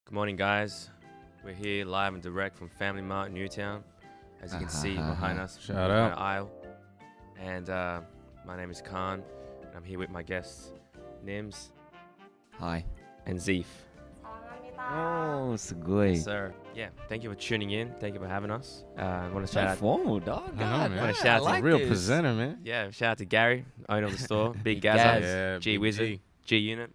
Good morning, guys. We're here live and direct from Family Mart, Newtown. As you can see behind us, shout out aisle. And my name is Khan, and I'm here with my guests, Nims. Hi. And Zeef. Oh, sugoi. Sir, yeah, thank you for tuning in. Thank you for having us. I want to shout out. Formal, dog. God, I want to shout out to real presenter, man. Yeah, shout out to Gary, owner of the store, Big Gaz. Gazza, Yeah, G Big Wizard, G. G Unit.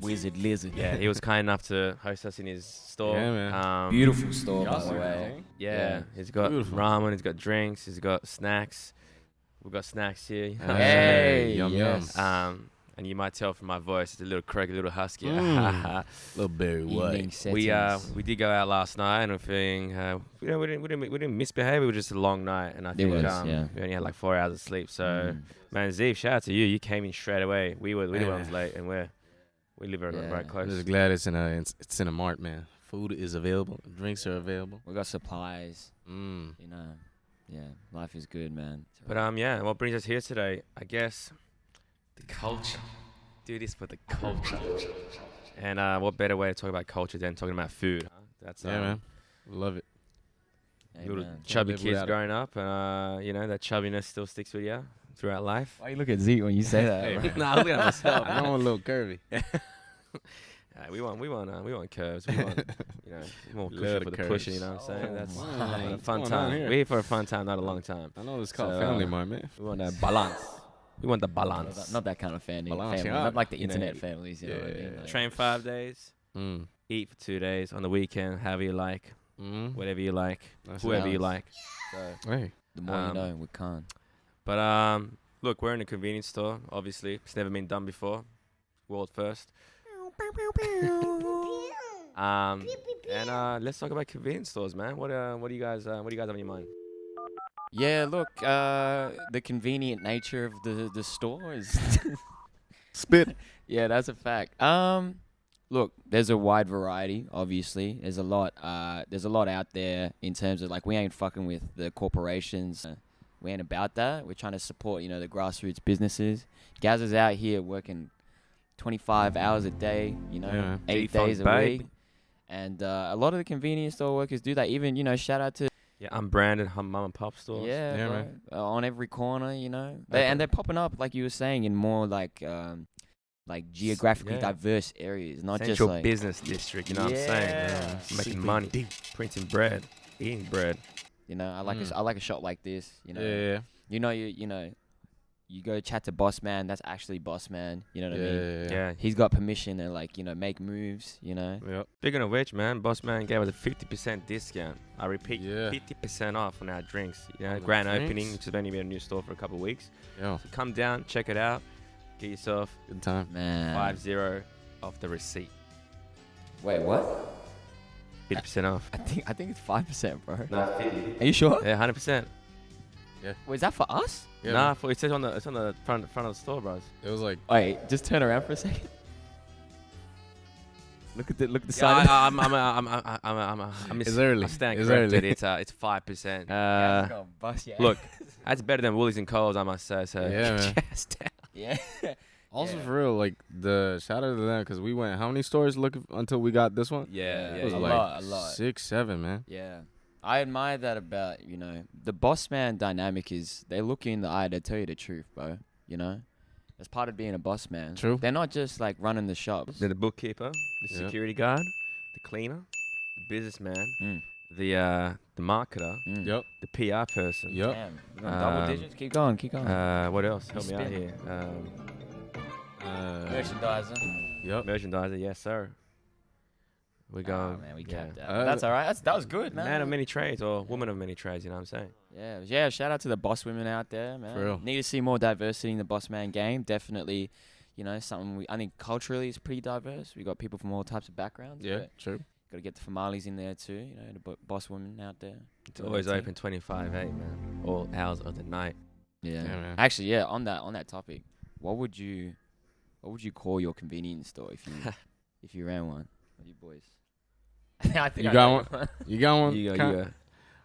Wizard Lizard. Yeah, he was kind enough to host us in his store. Yeah, man. Beautiful store, by the Awesome. way. Yeah, he's got Beautiful. ramen, he's got drinks, he's got snacks. We've got snacks here. Hey, yum, yes. And you might tell from my voice, it's a little croaky, a little husky. Little Barry White. Evening settings. We did go out last night, and we're feeling, we didn't misbehave. It was just a long night, and I think was, we only had like 4 hours of sleep. So, man, Zeef, shout out to you. You came in straight away. We were the ones late, and we live right I'm close. just glad it's in a mart, man. Food is available. Drinks are available. We got supplies. Mm. You know, yeah, life is good, man. But yeah, what brings us here today? I guess the culture. Do this for the culture. And what better way to talk about culture than talking about food? Huh? That's man. Love it. little Amen. chubby live kids without it. growing up, and you know that chubbiness still sticks with you throughout life. Why you look at Zeke when you say that? Hey, bro? Nah, I'm looking at myself. I want a little curvy. We want curves. We want more Love cushion the for the curves. pushing. You know what I'm saying? Oh That's my. a fun What's going on time. here? We're here for a fun time, not a long time. I know it's called So, Family Mart, man. We want a balance. We want the balance. Not that kind of family. Balance, yeah. Not like the You know, internet families. You know what I mean? yeah. Like, Train 5 days, Mm. eat for 2 days on the weekend, however you like, Mm. whatever you like, That's whoever you nice. like. So, Hey. the more you know, we can't. but look, we're in a convenience store. Obviously, it's never been done before. World first. And let's talk about convenience stores, man. What do you guys have on your mind? Yeah, look, the convenient nature of the store is Spit. yeah, that's a fact. Look, there's a wide variety, obviously. There's a lot out there in terms of like we ain't fucking with the corporations. We ain't about that. We're trying to support, the grassroots businesses. Gaz is out here working 25 hours a day, Yeah. 8 G-Funk, days a babe. week. And a lot of the convenience store workers do that. Even, shout out to Yeah, unbranded mom and pop stores. yeah, Yeah, bro. man. On every corner, Okay. and they're popping up like you were saying in more like geographically Yeah. diverse areas, not Central just like business district. You know what I'm saying? Yeah. Making money, printing bread, eating bread. I like a shop like this. Yeah. You go chat to Boss Man. That's actually Boss Man. You know what I mean? Yeah. He's got permission to make moves. Yep. Speaking of which, man, Boss Man gave us a 50% discount. I repeat, Yeah. 50% off on our drinks. On the Grand drinks? opening, which has only been a new store for a couple of weeks. Yo, So come down, check it out, get yourself good time. Man. 50 off the receipt. Wait, what? 50% off. I think it's 5%, bro. No, 50. Are you sure? Yeah, 100%. Wait, is that for us? Yeah, Nah, it says it's on the front of the store, bros. it was like Wait, just turn around for a second. Look at the Yeah, sign. It's early. I stand It's corrected. early. It's 5%. Look, Look, that's better than Woolies and Coles, I must say. So Yeah, man. just down. yeah. also Yeah. for real, like the shout out to them because we went how many stores looking until we got this one? Yeah, It was a like lot. 6, 7, man. Yeah. I admire that about, the boss man dynamic is they look you in the eye, they tell you the truth, bro. That's part of being a boss man. True. They're not just like running the shop. They're the bookkeeper, the Yeah. security guard, the cleaner, the businessman, Mm. the marketer, Mm. Yep. the PR person. Yep. Damn. You want double digits? Keep going. What else? Help me out Spin. here. Merchandiser. Yep. Merchandiser, yes sir. We go. Oh, man, we yeah. capped that. That's all right. That was good, man. Man of many trades or woman of many trades. You know what I'm saying? Yeah. Shout out to the boss women out there, man. For real. Need to see more diversity in the boss man game. Definitely, you know, something I think culturally is pretty diverse. We got people from all types of backgrounds. Yeah, true. Got to get the Famales in there too, you know, the boss women out there. It's always open 25/8, man. All hours of the night. Yeah. man. Actually, yeah. On that topic, what would you call your convenience store if you ran one? With you boys. I think You I got know one? You got one? You Con- go.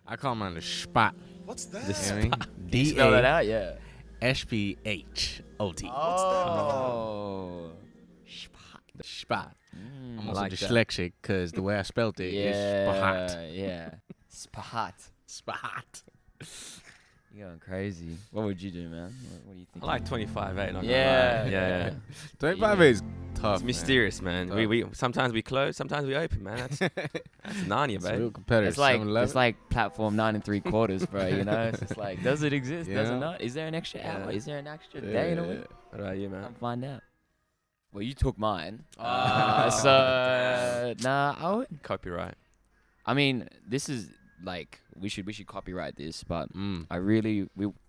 I call mine the spot. What's that? The You know what I mean? Spell that out, yeah. DASPHOT. Oh. The spot. Mm. I'm I also like that. dyslexic because the way I spelled it is spot. Yeah. Spot. Spot. You're going crazy. What would you do, man? What do you think? I like 25/8. Not Yeah. gonna lie. Yeah. 25 is tough. It's mysterious, man. Tough. We sometimes we close, sometimes we open, man. That's Narnia, It's babe. real competitive. It's like 7-Eleven. it's like platform 9 3/4, bro. You know, it's just like, does it exist? Does Yeah. it not? Is there an extra Yeah. hour? Is there an extra Yeah, day in a yeah, week? What about you, man? Come find out. Well, you took mine. Ah, Copyright. I mean, this is like we should copyright this, but Mm.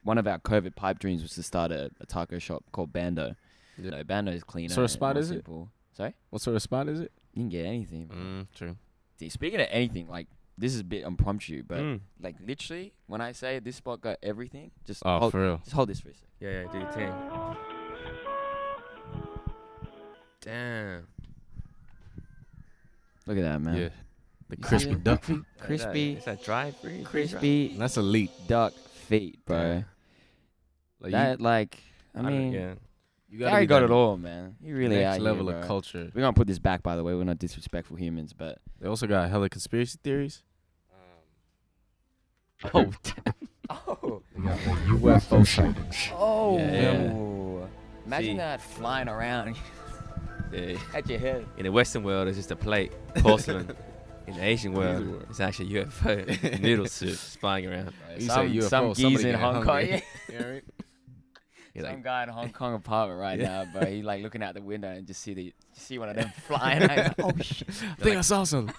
one of our COVID pipe dreams was to start a taco shop called Bando. Yeah. You know, Bando is cleaner. What sort of and spot more is it? simple. Sorry, What sort of spot is it? you can get anything. Bro. True. See, speaking of anything, like this is a bit impromptu, but Mm. like literally, when I say this spot got everything, just Oh, hold, for real. just hold this for a second. Yeah, do your thing. Damn. Look at that, man. Yeah. The You see crispy it? duck feet. Crispy, Is that dry free? crispy That's elite. duck feet, bro. Yeah. Like That like, I don't- mean, yeah. you Gary be got that it all, man. He really next out level here, of bro. culture. We're gonna put this back, by the way. We're not disrespectful humans, but They also got hella conspiracy theories. Oh, damn. oh, They got the UFO sightings. oh, Yeah. imagine See. that flying around Yeah. at your head. In the Western world, it's just a plate, porcelain. In the Asian world, world. it's actually UFO noodle soup spying around. You say Some UFO, geese somebody in getting Hong Kong. hungry. Yeah. You know what I mean? You're Some like, guy in a Hong Kong apartment right Yeah. now, bro. He like looking out the window and just see one of them flying. Like, oh shit! I think I saw something.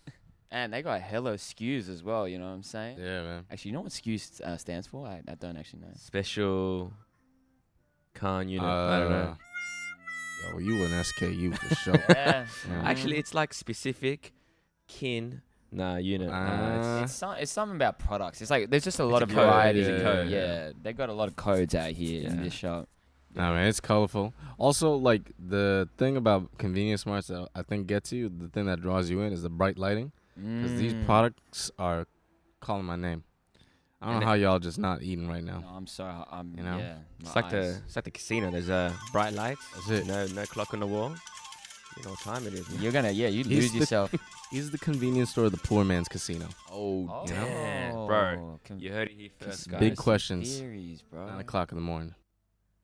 And they got hella SKUs as well. You know what I'm saying? Yeah, man. Actually, you know what SKU stands for? I don't actually know. special con unit. I don't know. Yo, you an SKU for sure. Yeah. Yeah. Actually, it's like specific kin. Unit. It's something about products. It's like there's just a lot of a code. variety. It's a code, Yeah, they got a lot of codes out here in Yeah. this shop. Nah, man, it's colorful. Also, like the thing about convenience marts that I think gets you, the thing that draws you in is the bright lighting. Because these products are calling my name. I don't And know how y'all just not eating right now. No, I'm sorry. You know? Yeah, It's my like eyes. the casino. There's bright lights. That's it. No clock on the wall. You know what time it is. Man. You're gonna you He's lose the- yourself. He's the convenience store of the poor man's casino. Oh, you know? damn, Bro, You heard it here first, guys. Big questions. Theories, bro. 9 o'clock in the morning.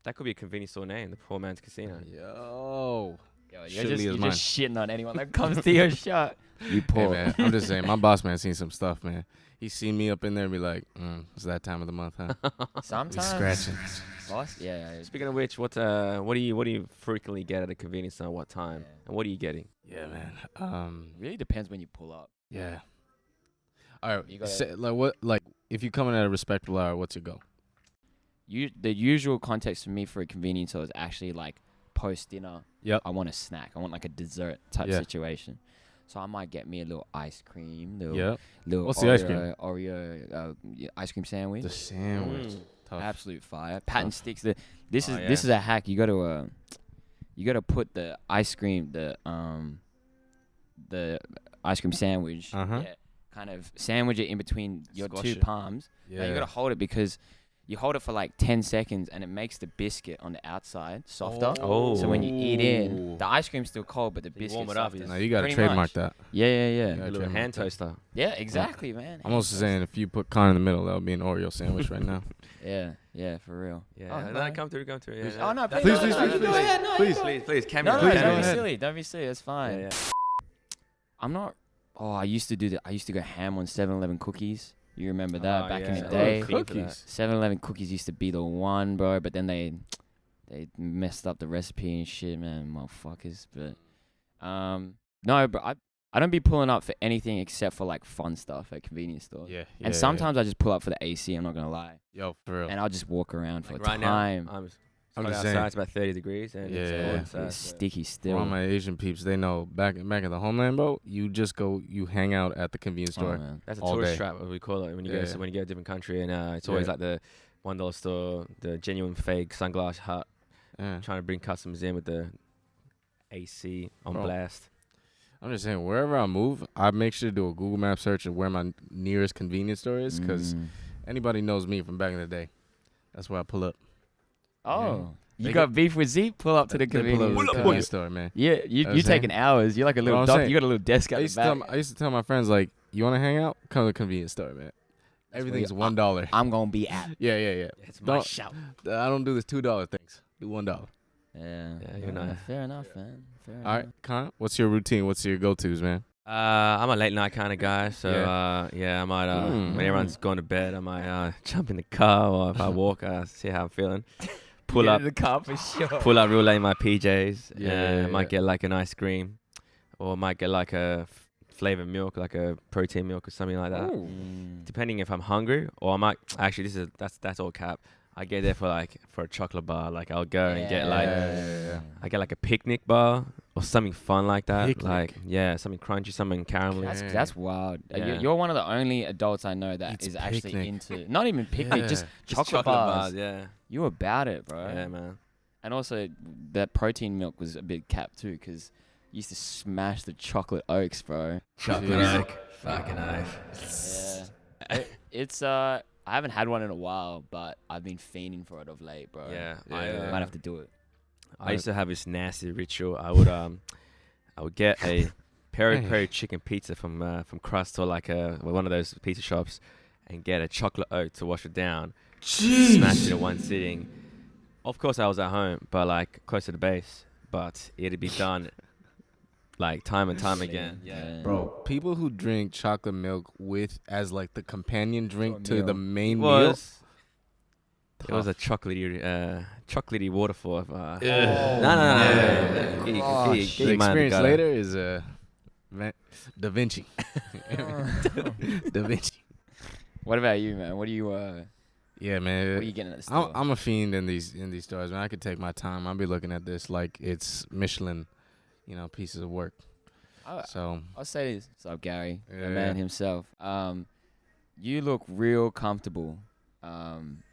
That could be a convenience store name, the poor man's casino. Yo. Yo, Surely you're is just shitting on anyone that comes to your shop. You Hey, poor. man, I'm just saying, my boss man seen some stuff, man. He seen me up in there and be like, it's that time of the month, huh? Be Sometimes. scratching. Boss? Yeah. Speaking of which, what do you frequently get at a convenience store? What time? Yeah. And what are you getting? Yeah, man. Really depends when you pull up. Yeah. All right. You gotta- Say, like what? Like if you coming at a respectable hour, what's your go? The usual context for me for a convenience store is actually like post dinner. Yep. I want a snack. I want like a dessert type Yeah. situation. So I might get me a little ice cream. Yeah. Little What's the ice cream? Oreo ice cream sandwich. The sandwich. Mm. Tough. Absolute fire. Patent Tough. sticks. This Oh, is a hack. You got to put the ice cream the ice cream sandwich. Uh-huh. Yeah, kind of sandwich it in between your Squash two it. palms. Yeah. Now you gotta hold it because you hold it for like 10 seconds and it makes the biscuit on the outside softer. Oh. So when you eat in, Ooh. the ice cream's still cold, but the You biscuit's warm it up, softer. No, you gotta Pretty trademark much. that. Yeah. Yeah. A little trademark hand that. toaster. Yeah, exactly, man. I'm also saying if you put con in the middle, that would be an Oreo sandwich right now. Yeah, for real. Yeah. Oh, no, come through. Yeah, Please. yeah. Oh, no, That's please, fine. please, No, please, no, go ahead, no, please. no. Please. No, Camera. no, Please, don't go be ahead. silly. Don't be silly. It's fine. Yeah. I'm not. Oh, I used to go ham on 7-Eleven cookies. You remember that Oh, back in yeah. the Oh, day? cool. for that. Cookies. 7-Eleven cookies used to be the one, bro. But then they messed up the recipe and shit, man, motherfuckers. But no, but I don't be pulling up for anything except for like fun stuff at convenience stores. Yeah. And sometimes I just pull up for the AC. I'm not gonna lie. Yo, for real. And I'll just walk around for Like right time. now, I'm hot just outside. saying. It's about 30 degrees, and Yeah. it's cold It's outside. sticky For still. all my Asian peeps, they know back in the homeland, bro. You just go, you hang out at the convenience Oh, store. man. That's a all tourist day. trap, what we call it. When you go, Yeah. when you go to a different country, and it's always Yeah. like the $1 store, the genuine fake sunglass hut, Yeah. trying to bring customers in with the AC on Bro. blast. I'm just saying, wherever I move, I make sure to do a Google Map search of where my nearest convenience store is, because anybody knows me from back in the day. That's where I pull up. Oh, you They got beef with Z? Pull up to the They pull up convenience to the store. convenience store, man. Yeah, you I'm taking hours. You're like a little I'm doc. saying. You got a little desk I at the used, back. I used to tell my friends, like, you want to hang out? Come to the convenience store, man. Everything's you- $1. I'm gonna be at. Yeah. It's my Don't- shout. I don't do this $2 things. Do $1. Yeah, you know. Fair enough, man. Fair All right, Con, what's your routine? What's your go-tos, man? I'm a late night kind of guy, so I might when everyone's gone to bed, I might jump in the car, or if I walk, see how I'm feeling. Pull up the car for sure. pull up real late in my PJs. Yeah, Might get like an ice cream, or might get like a flavored milk, like a protein milk or something like that. Depending if I'm hungry, or I might actually that's all cap. I get there for a chocolate bar. Like I'll go and get like I get like a picnic bar or something fun like that. Picnic. Like something crunchy, something caramelly. That's wild. Yeah. You're one of the only adults I know that Eats is actually picnic. into not even picnic, Yeah. just Just chocolate bars. Yeah, You about it, bro. yeah, man. And also that protein milk was a big cap too, because you used to smash the chocolate oaks, bro. Chocolate Yeah. oak, fucking oath. Yeah. It's I haven't had one in a while, but I've been fiending for it of late, bro. Yeah, Yeah. Might have to do it. I used to have this nasty ritual. I would get a peri chicken pizza from Crust or like one of those pizza shops, and get a chocolate oat to wash it down. Smash it in one sitting. Of course, I was at home, but like close to the base. But it'd be done like time and time again. Yeah. Bro, people who drink chocolate milk as like the companion drink to meal. the main It meal. was a chocolatey waterfall. No. Yeah. Get Oh, your shit. The mind experience together. later is Da Vinci. Da Vinci. What about you, man? What do you Yeah, man. what are you getting at the store? I'm a fiend in these stores, man. I could take my time. I'll be looking at this like it's Michelin, pieces of work. So I'll say this. What's up, Gary? The Yeah. man himself. You look real comfortable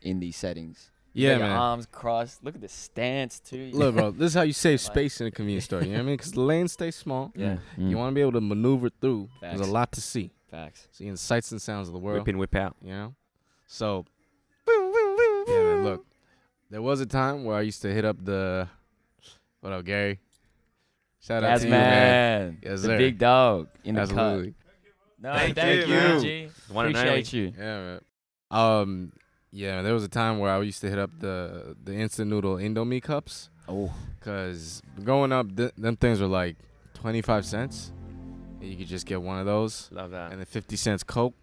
in these settings. You yeah, got your man. arms crossed. Look at the stance too. Look, bro, this is how you save Like- space in a convenience store. You know what I mean? Because the lanes stay small. Yeah. You want to be able to maneuver through. Facts. There's a lot to see. Facts. Seeing sights and sounds of the world. Whip in, whip out. So, yeah, man, look, there was a time where I used to hit up what up, Gary? Shout out Yes, to you, man. man. Yes, the sir. big dog in the Absolutely. cut. No, Thank thank you, you, man. G. One and only. Appreciate you. Yeah, man. Yeah, there was a time where I used to hit up the instant noodle Indomie cups. Oh, Because growing up, them things were like 25 cents. And you could just get one of those. Love that. And then 50 cents Coke.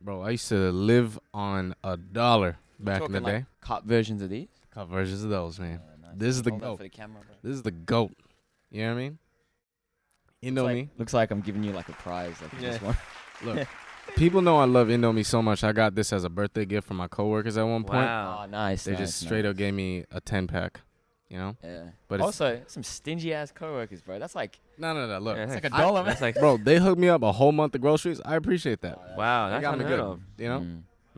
Bro, I used to live on $1 back in the talking day. like cup versions of these. Cup versions of those, man. Nice. This is the Hold that goat. for the camera, bro. This is the GOAT. You know what I mean? Indomie. Looks like I'm giving you like a prize. Like Yeah. this one. Look, people know I love Indomie so much. I got this as a birthday gift from my coworkers at one point. Wow. Oh, nice. They just straight up gave me a 10-pack. Yeah. But Also, some stingy ass coworkers, bro. That's like no. Look, Yeah, it's like a I- dollar, man. That's like bro, they hooked me up a whole month of groceries. I appreciate that. wow. They That's got me unheard good. of. You know?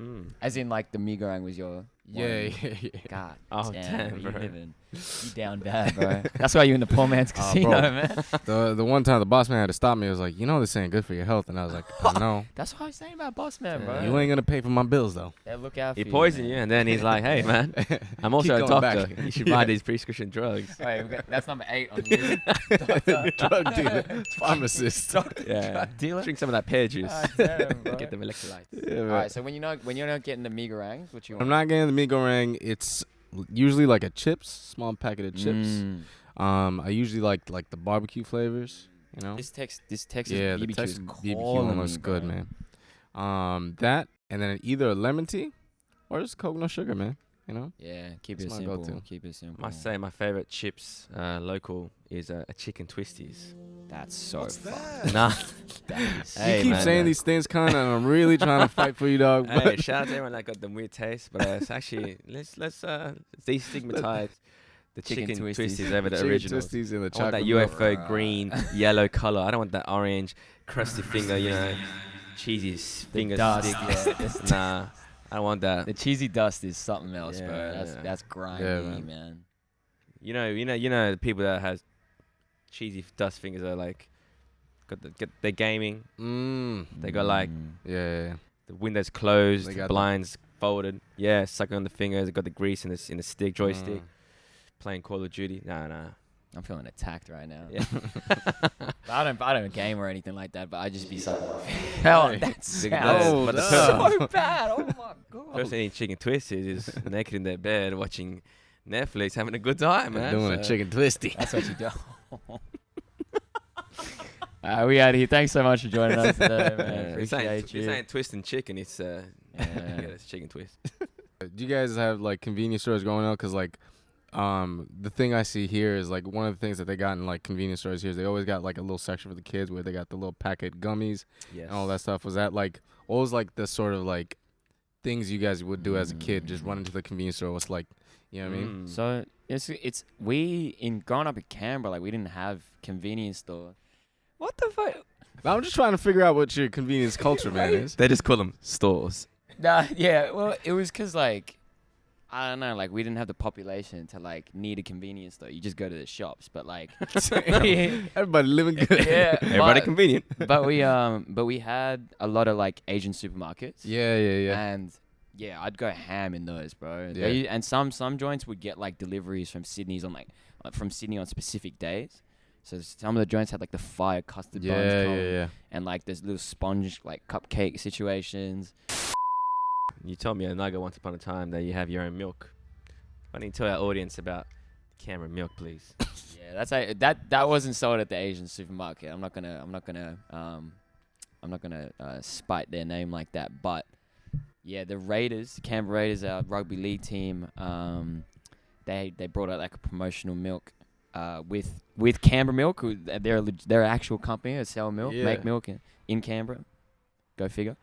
Mm. As in, like the mee goreng was your. Yeah, one. yeah. God. Oh, damn, damn, you bro. living. You down bad, bro. That's why you in the poor man's casino, bro. man. The one time the boss man had to stop me. He was like, this ain't good for your health. And I was like, I know. That's what I was saying about boss man, bro. Yeah. You ain't going to pay for my bills, though. They look out for He you. poisoned you, man. and then he's like, "Hey, man, I'm also a Keep going doctor. back. You should buy these prescription drugs." Wait, that's number 8 on the list. Drug dealer. Pharmacist. Yeah. Dealer. Drink some of that pear juice. God damn, bro. Get them electrolytes. Yeah, All man. right, so when you're not getting the mee gorengs, what you want? I'm not getting the mee goreng. It's usually like a chips, small packet of chips. Mm. I usually like the barbecue flavors, This Texas Yeah, the BBQ Texas is BBQ calling one me, looks good, bro. man. That and then either a lemon tea or just Coke no sugar, man. Yeah, keep That's it my simple. go-to. Keep it simple. Must say my favorite chips local is a Chicken Twisties. That's so fun. Nah. You keep saying these things, kind of, and I'm really trying to fight for you, dog. Hey, But shout out to everyone that got the weird taste, but it's actually let's destigmatize the chicken twisties over the chicken originals. twisties in the I want that chocolate milk. UFO green, yellow color. I don't want that orange, crusty finger, cheesy finger dust, stick. Nah, I don't want that. The cheesy dust is something else, Yeah, bro. yeah. That's grimy, Yeah, man. You know, the people that has cheesy dust fingers are like, they're gaming. They got like Yeah. the windows closed, They got blinds folded. Yeah, sucking on the fingers. They got the grease in the stick joystick. Playing Call of Duty. Nah. I'm feeling attacked right now. Yeah. I don't game or anything like that, but I just be sucking. Hell, that sounds but the so bad. Oh my god. person eating chicken twisties is naked in their bed watching Netflix, having a good time, man. Doing a chicken twisty. That's what you do. We out of here. Thanks so much for joining us today, man. It's Appreciate you. ain't twisting chicken. It's it's chicken twist. Do you guys have like convenience stores going on? Cause like, the thing I see here is like one of the things that they got in like convenience stores here is they always got like a little section for the kids where they got the little packet gummies and all that stuff. Was that like what was like the sort of like things you guys would do as a kid? Just run into the convenience store. What's like, you know what I mean? So it's we in growing up in Canberra, like we didn't have convenience store. What the fuck? I'm just trying to figure out what your convenience culture, man, is. They just call them stores. Nah, yeah. Well, it was cause like I don't know, like we didn't have the population to like need a convenience store. You just go to the shops, but like Everybody living good. yeah, Everybody convenient. but we had a lot of like Asian supermarkets. Yeah. And yeah, I'd go ham in those, bro. Yeah. And some joints would get like deliveries from Sydney's on from Sydney on specific days. So some of the joints had like the fire custard buns Yeah. and like there's little sponge like cupcake situations. You told me a nugget once upon a time that you have your own milk. Why don't you tell our audience about Cameron milk, please? Yeah, that wasn't sold at the Asian supermarket. I'm not gonna spite their name like that. But yeah, the Raiders, Canberra Raiders, our rugby league team, they brought out like a promotional milk. With Canberra Milk, they're an actual company that sell milk, make milk in Canberra. Go figure.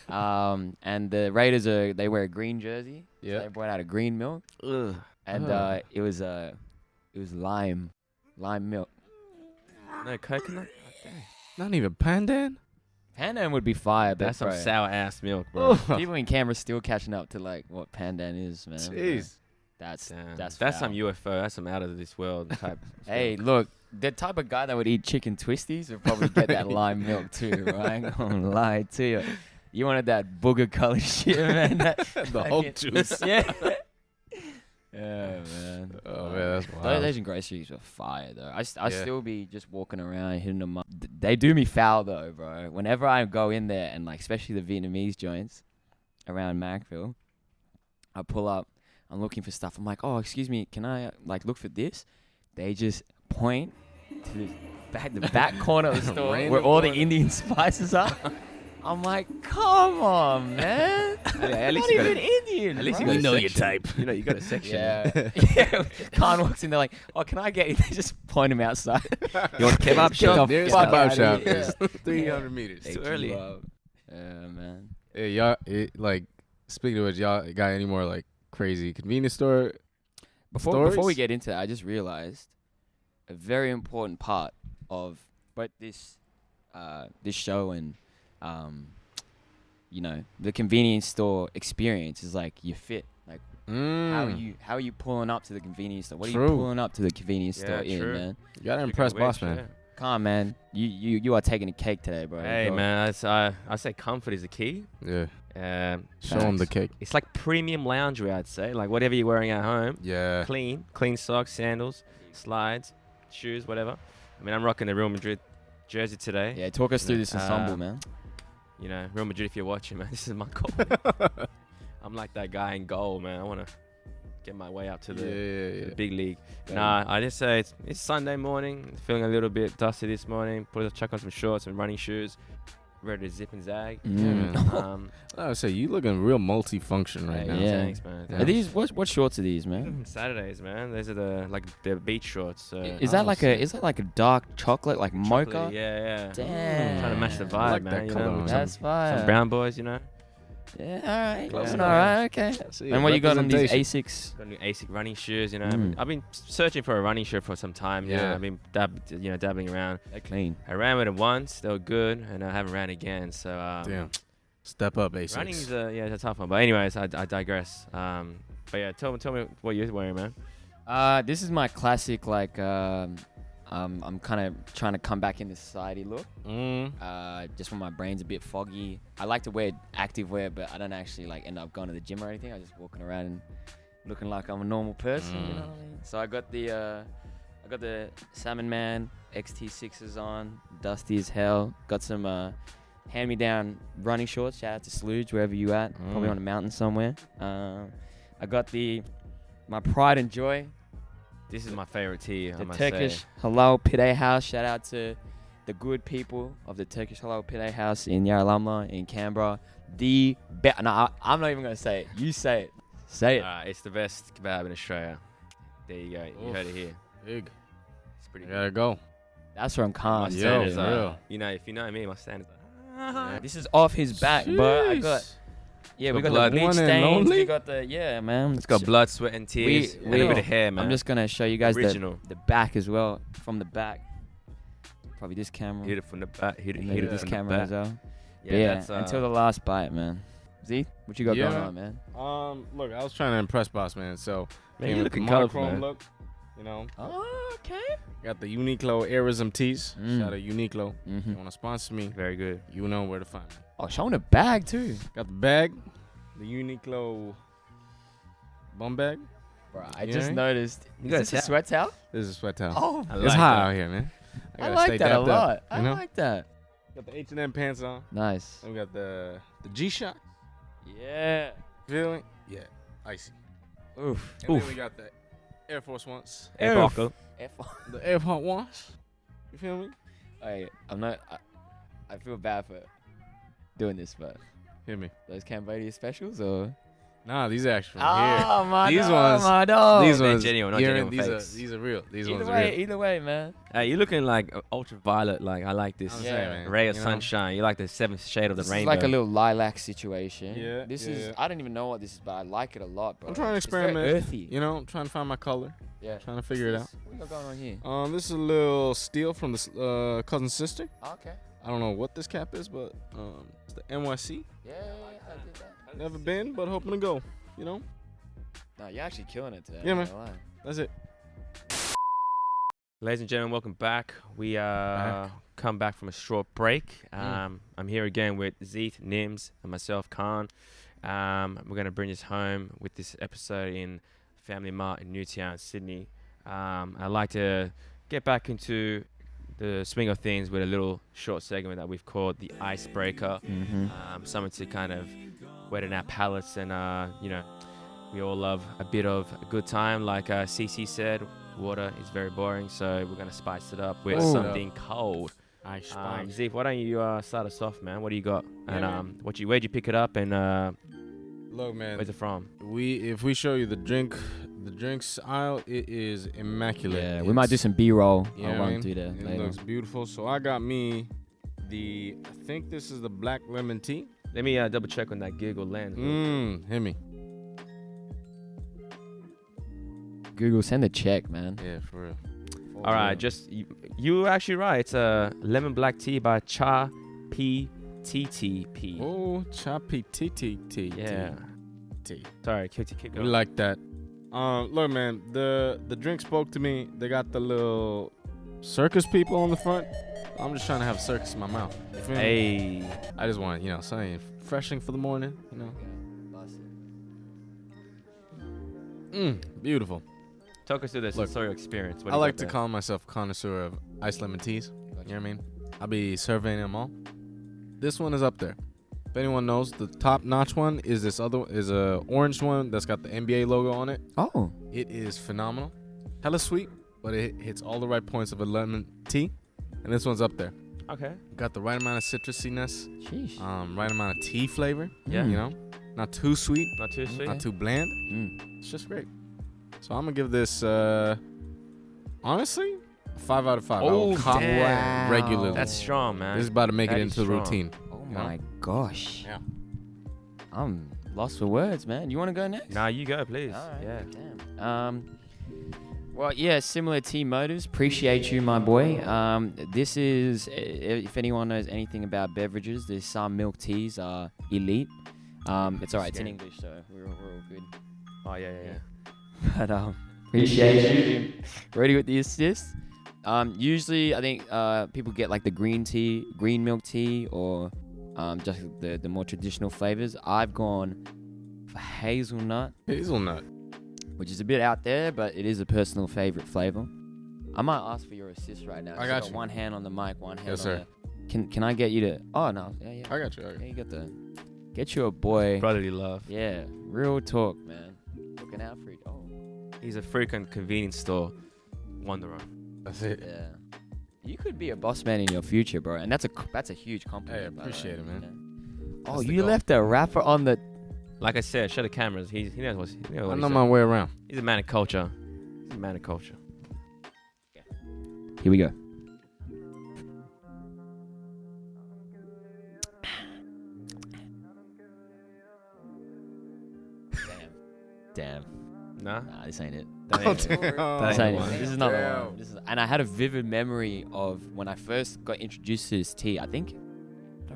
And the Raiders they wear a green jersey. Yeah. So they brought out a green milk. Ugh. And it was lime milk. No coconut? Not even pandan? Pandan would be fire, but That's some bro, sour ass milk, bro. people in Canberra still catching up to like what pandan is, man. Jeez. That's That's foul. some UFO. That's some out of this world type. Hey, look, the type of guy that would eat chicken twisties would probably get that lime milk too. Bro. I ain't gonna lie to you. You wanted that booger color shit, man. The Hulk juice. Yeah. Yeah, man. Oh, man, that's wild. Those Asian groceries were fire, though. I still be just walking around, hitting them up. They do me foul, though, bro. Whenever I go in there, and like especially the Vietnamese joints around Macville, I pull up. I'm looking for stuff. I'm like, oh, excuse me, can I like look for this? They just point to the back corner of the store where all the Indian spices are. I'm like, come on, man. At least Not you got even Indian. At least bro. you got a section. type. You know, you got a section. Yeah. Yeah. Khan walks in, they're like, oh, can I get you? They just point him outside. You want kebab Get shop? the Nearest fuck kebab outta shop here. is 300 meters. Too early. Yeah, man. Hey, y'all, like, speaking of which, y'all got any more, like, crazy convenience store? Before we Stories? get into that, I just realized a very important part of both this show and the convenience store experience is like your fit. Like how are you pulling up to the convenience store? What are you True. pulling up to the convenience store in, true. man? You gotta impress boss, man. Come on, man. You are taking a cake today, bro. Hey, Go. man, I say comfort is the key. Yeah. Show them Facts. the cake. It's like premium loungewear, I'd say. Like whatever you're wearing at home, Yeah. clean socks, sandals, slides, shoes, whatever. I mean, I'm rocking the Real Madrid jersey today. Yeah, talk us through this ensemble, man. You know, Real Madrid, if you're watching, man, this is my goal. I'm like that guy in goal, man. I want to get my way up to the big league. Nah, I just say it's Sunday morning. Feeling a little bit dusty this morning. Chuck on some shorts and running shoes. ready to zip and zag. I would say you looking real multifunction right now. Yeah. Thanks, man. Are these what shorts are these, man? From Saturdays, man. Those are the beach shorts. So Is that like a dark chocolate like mocha? chocolate, yeah. Damn. Trying to match the vibe, I like man. that You color know, on with That's fire. some brown boys, you know. Yeah, all right. Close All enough. right, okay. See, And what you got on these representation. Asics? Got new ASIC running shoes, you know. Mm. I've been searching for a running shoe for some time. Yeah. Yeah, I've been dabbling around. They're clean. I ran with them once; they were good, and I haven't ran again. So Damn. Step up, Asics. running's it's a tough one. But anyways, I digress. But yeah, tell me what you're wearing, man. This is my classic like I'm kind of trying to come back into society look. Just when my brain's a bit foggy. I like to wear active wear, but I don't actually like end up going to the gym or anything. I just walking around and looking like I'm a normal person. You know what I mean? So I got the Salmon Man XT6s on, dusty as hell. Got some hand-me-down running shorts. Shout out to Sludge, wherever you at. Probably on a mountain somewhere. I got my pride and joy. This is my favorite tee. I The must Turkish say. Halal Pide House. Shout out to the good people of the Turkish Halal Pide House in Yarralamla in Canberra. No, I'm not even going to say it. You say it. Say it. It's the best kebab in Australia. There you go. You heard it here. Big. It's pretty I good. gotta go. That's where I'm My calm. Yo, standards for are, real. you know, if you know me, my standards are. This is off his back, but I got... Yeah, we got blood. the bleach One and stains. only? We got the... Yeah, man. It's got blood, sweat, and tears, and a bit of hair, man. I'm just going to show you guys Original. the back as well. From the back. Probably this camera. Hit it from the back. Hit it And maybe this from the camera back. as well. Yeah, That's, until the last bite, man. Z, what you got Yeah. going on, man? Look, I was trying to impress Boss Man, so Man, came you with the looking colorful, monochrome man. look. You know, Oh, okay. got the Uniqlo Airism tees. Mm. Shout out Uniqlo. Mm-hmm. You want to sponsor me? Very good. You know where to find me. Oh, showing a bag too. Got the bag, the Uniqlo bum bag. Bro, I You just know? noticed. You Is got this a a sweat towel? This is a sweat towel. Oh, I It's like hot that. out here, man. I gotta like stay that a dapped up, lot. I you know? like that. Got the H&M pants on. Nice. And we got the G-Shock. Yeah. Feeling? Yeah. Icy. Oof. And then we got the Air Force Ones. Air Buckle. The Air Force Ones. You feel me? Hey, I'm not. I feel bad for doing this, but Hear me. those Cambodia specials or? Nah, these are actually here. Oh my These dog, ones- my dog. These they're ones, genuine, not yeah, genuine these fakes. these are real. These Either ones way, are real. either way, man. Hey, you're looking like ultraviolet. Like I like this I'm Yeah. saying, man. ray of You know? sunshine. You like the seventh shade of the This rainbow. is like a little lilac situation. Yeah, This yeah, is. yeah. I don't even know what this is, but I like it a lot, bro. I'm trying to It's very experiment. earthy. You know, I'm trying to find my color. Yeah. Trying to figure it out. What we got going on here? This is a little steal from the cousin sister. Okay. I don't know what this cap is, but it's the NYC. Yeah, I did that. Never been, but hoping to go. You know, No, you're actually killing it today. Yeah, I'm man. not gonna lie. that's it. Ladies and gentlemen, welcome back. We come back from a short break. I'm here again with Zeet, Nims, and myself, Khan. We're going to bring this home with this episode in Family Mart in Newtown, Sydney. I'd like to get back into the swing of things with a little short segment that we've called the Icebreaker. Mm-hmm. Something to kind of wet in our palates and, you know, we all love a bit of a good time. Like CC said, water is very boring, so we're going to spice it up with Ooh. something cold. Ice Zeef, why don't you start us off, man? What do you got? Yeah, And where'd you pick it up, and Look, man. where's it from? If we show you the drinks aisle, it is immaculate. Yeah, we might do some B-roll. You I'll know what I run mean? through that It later. looks beautiful. So I got me I think this is the black lemon tea. Let me double check on that Google Lens. Hit me. Google, send a check, man. Yeah, for real. All right, just you were actually right. It's a lemon black tea by Cha PTTP. Oh, choppy tea. Yeah. Tea. Sorry, keep We going. like that. Look, man, the drink spoke to me. They got the little circus people on the front. I'm just trying to have a circus in my mouth. You feel me? Hey, I just want, something refreshing for the morning, Beautiful. talk us through the Look, sensorial experience. What I do you like got to there? call myself a connoisseur of iced lemon teas. You know what I mean? I'll be surveying them all. This one is up there. If anyone knows, the top-notch one is a orange one that's got the NBA logo on it. Oh. It is phenomenal. Hella sweet, but it hits all the right points of a lemon tea. And this one's up there. Okay. Got the right amount of citrusiness. Sheesh. Right amount of tea flavor. Yeah. You know, not too sweet, Not too sweet. not too bland. Mm. It's just great. So I'm gonna give this, honestly, a 5 out of 5. I Oh, will cop damn. regularly. That's strong, man. This is about to make That it is into the strong. routine. Oh You know? my gosh. Yeah. I'm lost for words, man. You want to go next? Nah, you go, please. All right. Yeah. Damn. Well, yeah, similar team motives. Appreciate you, my boy. This is, if anyone knows anything about beverages, the some milk teas are elite. It's all right. It's in English, so we're all good. Oh, yeah. But appreciate you. Ready with the assist. Usually, I think people get like the green milk tea, or just the more traditional flavors. I've gone for hazelnut, which is a bit out there, but it is a personal favorite flavor. I might ask for your assist right now. I got you. One hand on the mic, one hand Yes, on sir. Can I get you to? Oh no, yeah. I got you. Yeah, you got the. Get you a boy. Brotherly love. Yeah, real talk, man. Looking out for it. Oh, He's a freaking convenience store wanderer. That's it. yeah. You could be a boss man in your future, bro, and that's a huge compliment. Hey, by the appreciate way. it, man. Yeah. Oh, That's the you goal. left a rapper on the. Like I said, show the cameras. He knows what I he's know my way around. He's a man of culture. He's a man of culture. Here we go. Damn. Nah. Nah, this ain't it. That ain't it. This ain't one. it. This is not the Damn. one. And I had a vivid memory of when I first got introduced to this tea. I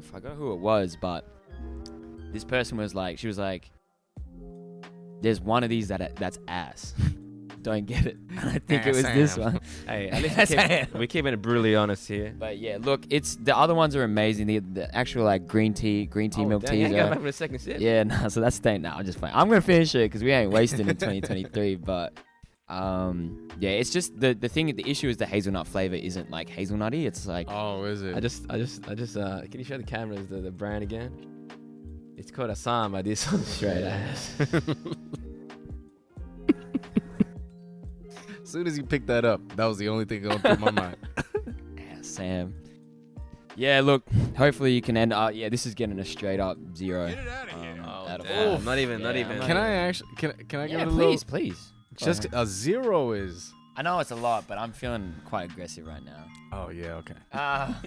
forgot who it was, but this person was like, she was like, "There's one of these that's ass." Don't get it. And I think it was this one. Hey, at least we're keeping it brutally honest here. But yeah, look, it's the other ones are amazing. The actual like green tea milk damn, teas. you ain't got are- back for a second sip. Yeah, no, so that's staying. Nah, I'm just playing. I'm gonna finish it because we ain't wasting in 2023. But yeah, it's just the thing. The issue is the hazelnut flavor isn't like hazelnutty. It's like Oh, is it? I just can you show the cameras the brand again? It's called Assam by this on straight ass. As soon as you picked that up, that was the only thing going through my mind. Sam. Yeah, look. Hopefully you can end. Yeah, this is getting a straight up 0. Out of Damn, 5. not even. Yeah, Can I actually? Can I give Yeah, it a little? please. Go Just ahead. a 0 is. I know it's a lot, but I'm feeling quite aggressive right now. Oh yeah, okay. Ah.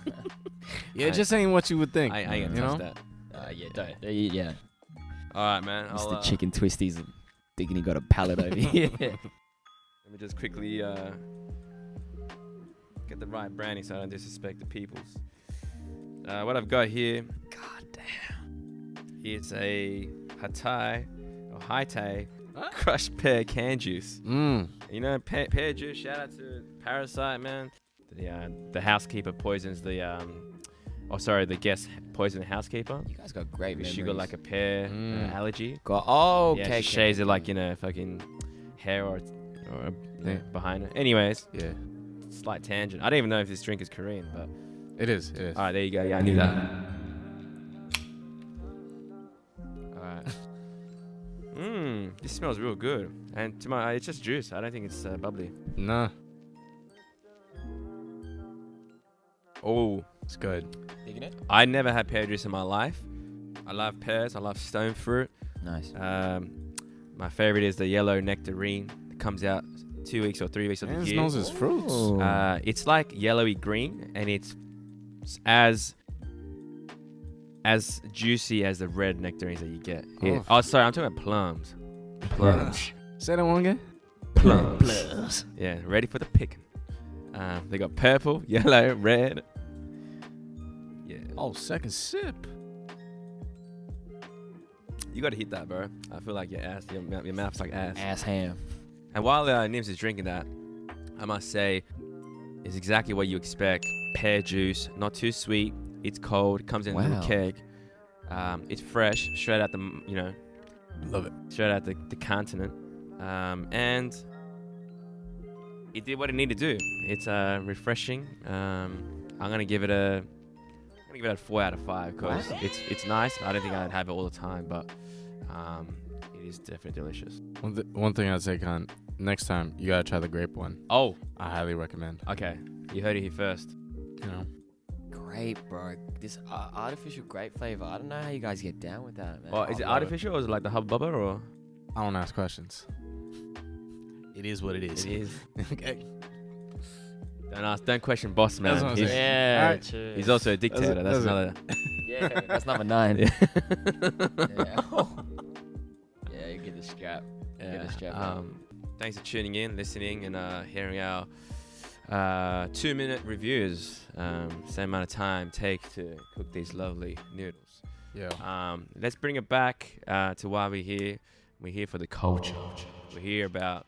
Yeah, it just ain't what you would think. I ain't you gonna know? touch that. Yeah, don't. Yeah. All right, man. Mr. Chicken Twisties thinking he got a pallet over here. Let me just quickly get the right branding so I don't disrespect the peoples. What I've got here God damn. is a Hatai crushed pear can juice. You know, pear juice. Shout out to Parasite, man. The housekeeper poisons the the guest poisons the housekeeper. You guys got great memories. She got like a pear allergy. Oh, Yeah, okay. she shaves it like fucking hair or behind her. Anyways, Yeah, slight tangent. I don't even know if this drink is Korean, but it is. It is. all right, there you go. Yeah, I knew that. All right. This smells real good. And to my, it's just juice. I don't think it's bubbly. Nah, Oh, it's good. Digging it? I never had pear juice in my life. I love pears. I love stone fruit. Nice. My favorite is the yellow nectarine. It comes out 2 weeks or 3 weeks of Man, the it year. smells as fruits. It's like yellowy green, and it's as juicy as the red nectarines that you get. Oh. Sorry, I'm talking about plums. Plums. Say that one again. Plums. Yeah, ready for the picking. They got purple, yellow, red. Yeah. Oh, second sip. You gotta hit that, bro. I feel like your mouth's like ass. Ass ham. And while Nims is drinking that, I must say, it's exactly what you expect. Pear juice, not too sweet. It's cold. Comes in a little Wow. keg. It's fresh, straight out the Love it. straight out the continent. And it did what it needed to do. It's refreshing. I'm gonna give it a 4 out of 5 because Wow. it's nice. I don't think I'd have it all the time, but it is definitely delicious. One thing I'd say, Khan, next time you gotta try the grape one. Oh, I highly recommend. okay. You heard it here first. You know, Grape, bro. This artificial grape flavor. I don't know how you guys get down with that, man. Well, is it artificial or is it like the Hubba Bubba or? I don't ask questions. It is what it is. It is. Okay. Don't question boss man. That's what I'm He's, saying. Yeah, Alright. true. he's also a dictator. That's another. Yeah, that's number 9. Yeah. Yeah. Yeah, you get the strap. You get the strap. Thanks for tuning in, listening, and hearing our 2-minute reviews. Same amount of time take to cook these lovely noodles. Yeah. Let's bring it back to why we're here. We're here for the culture. We're here about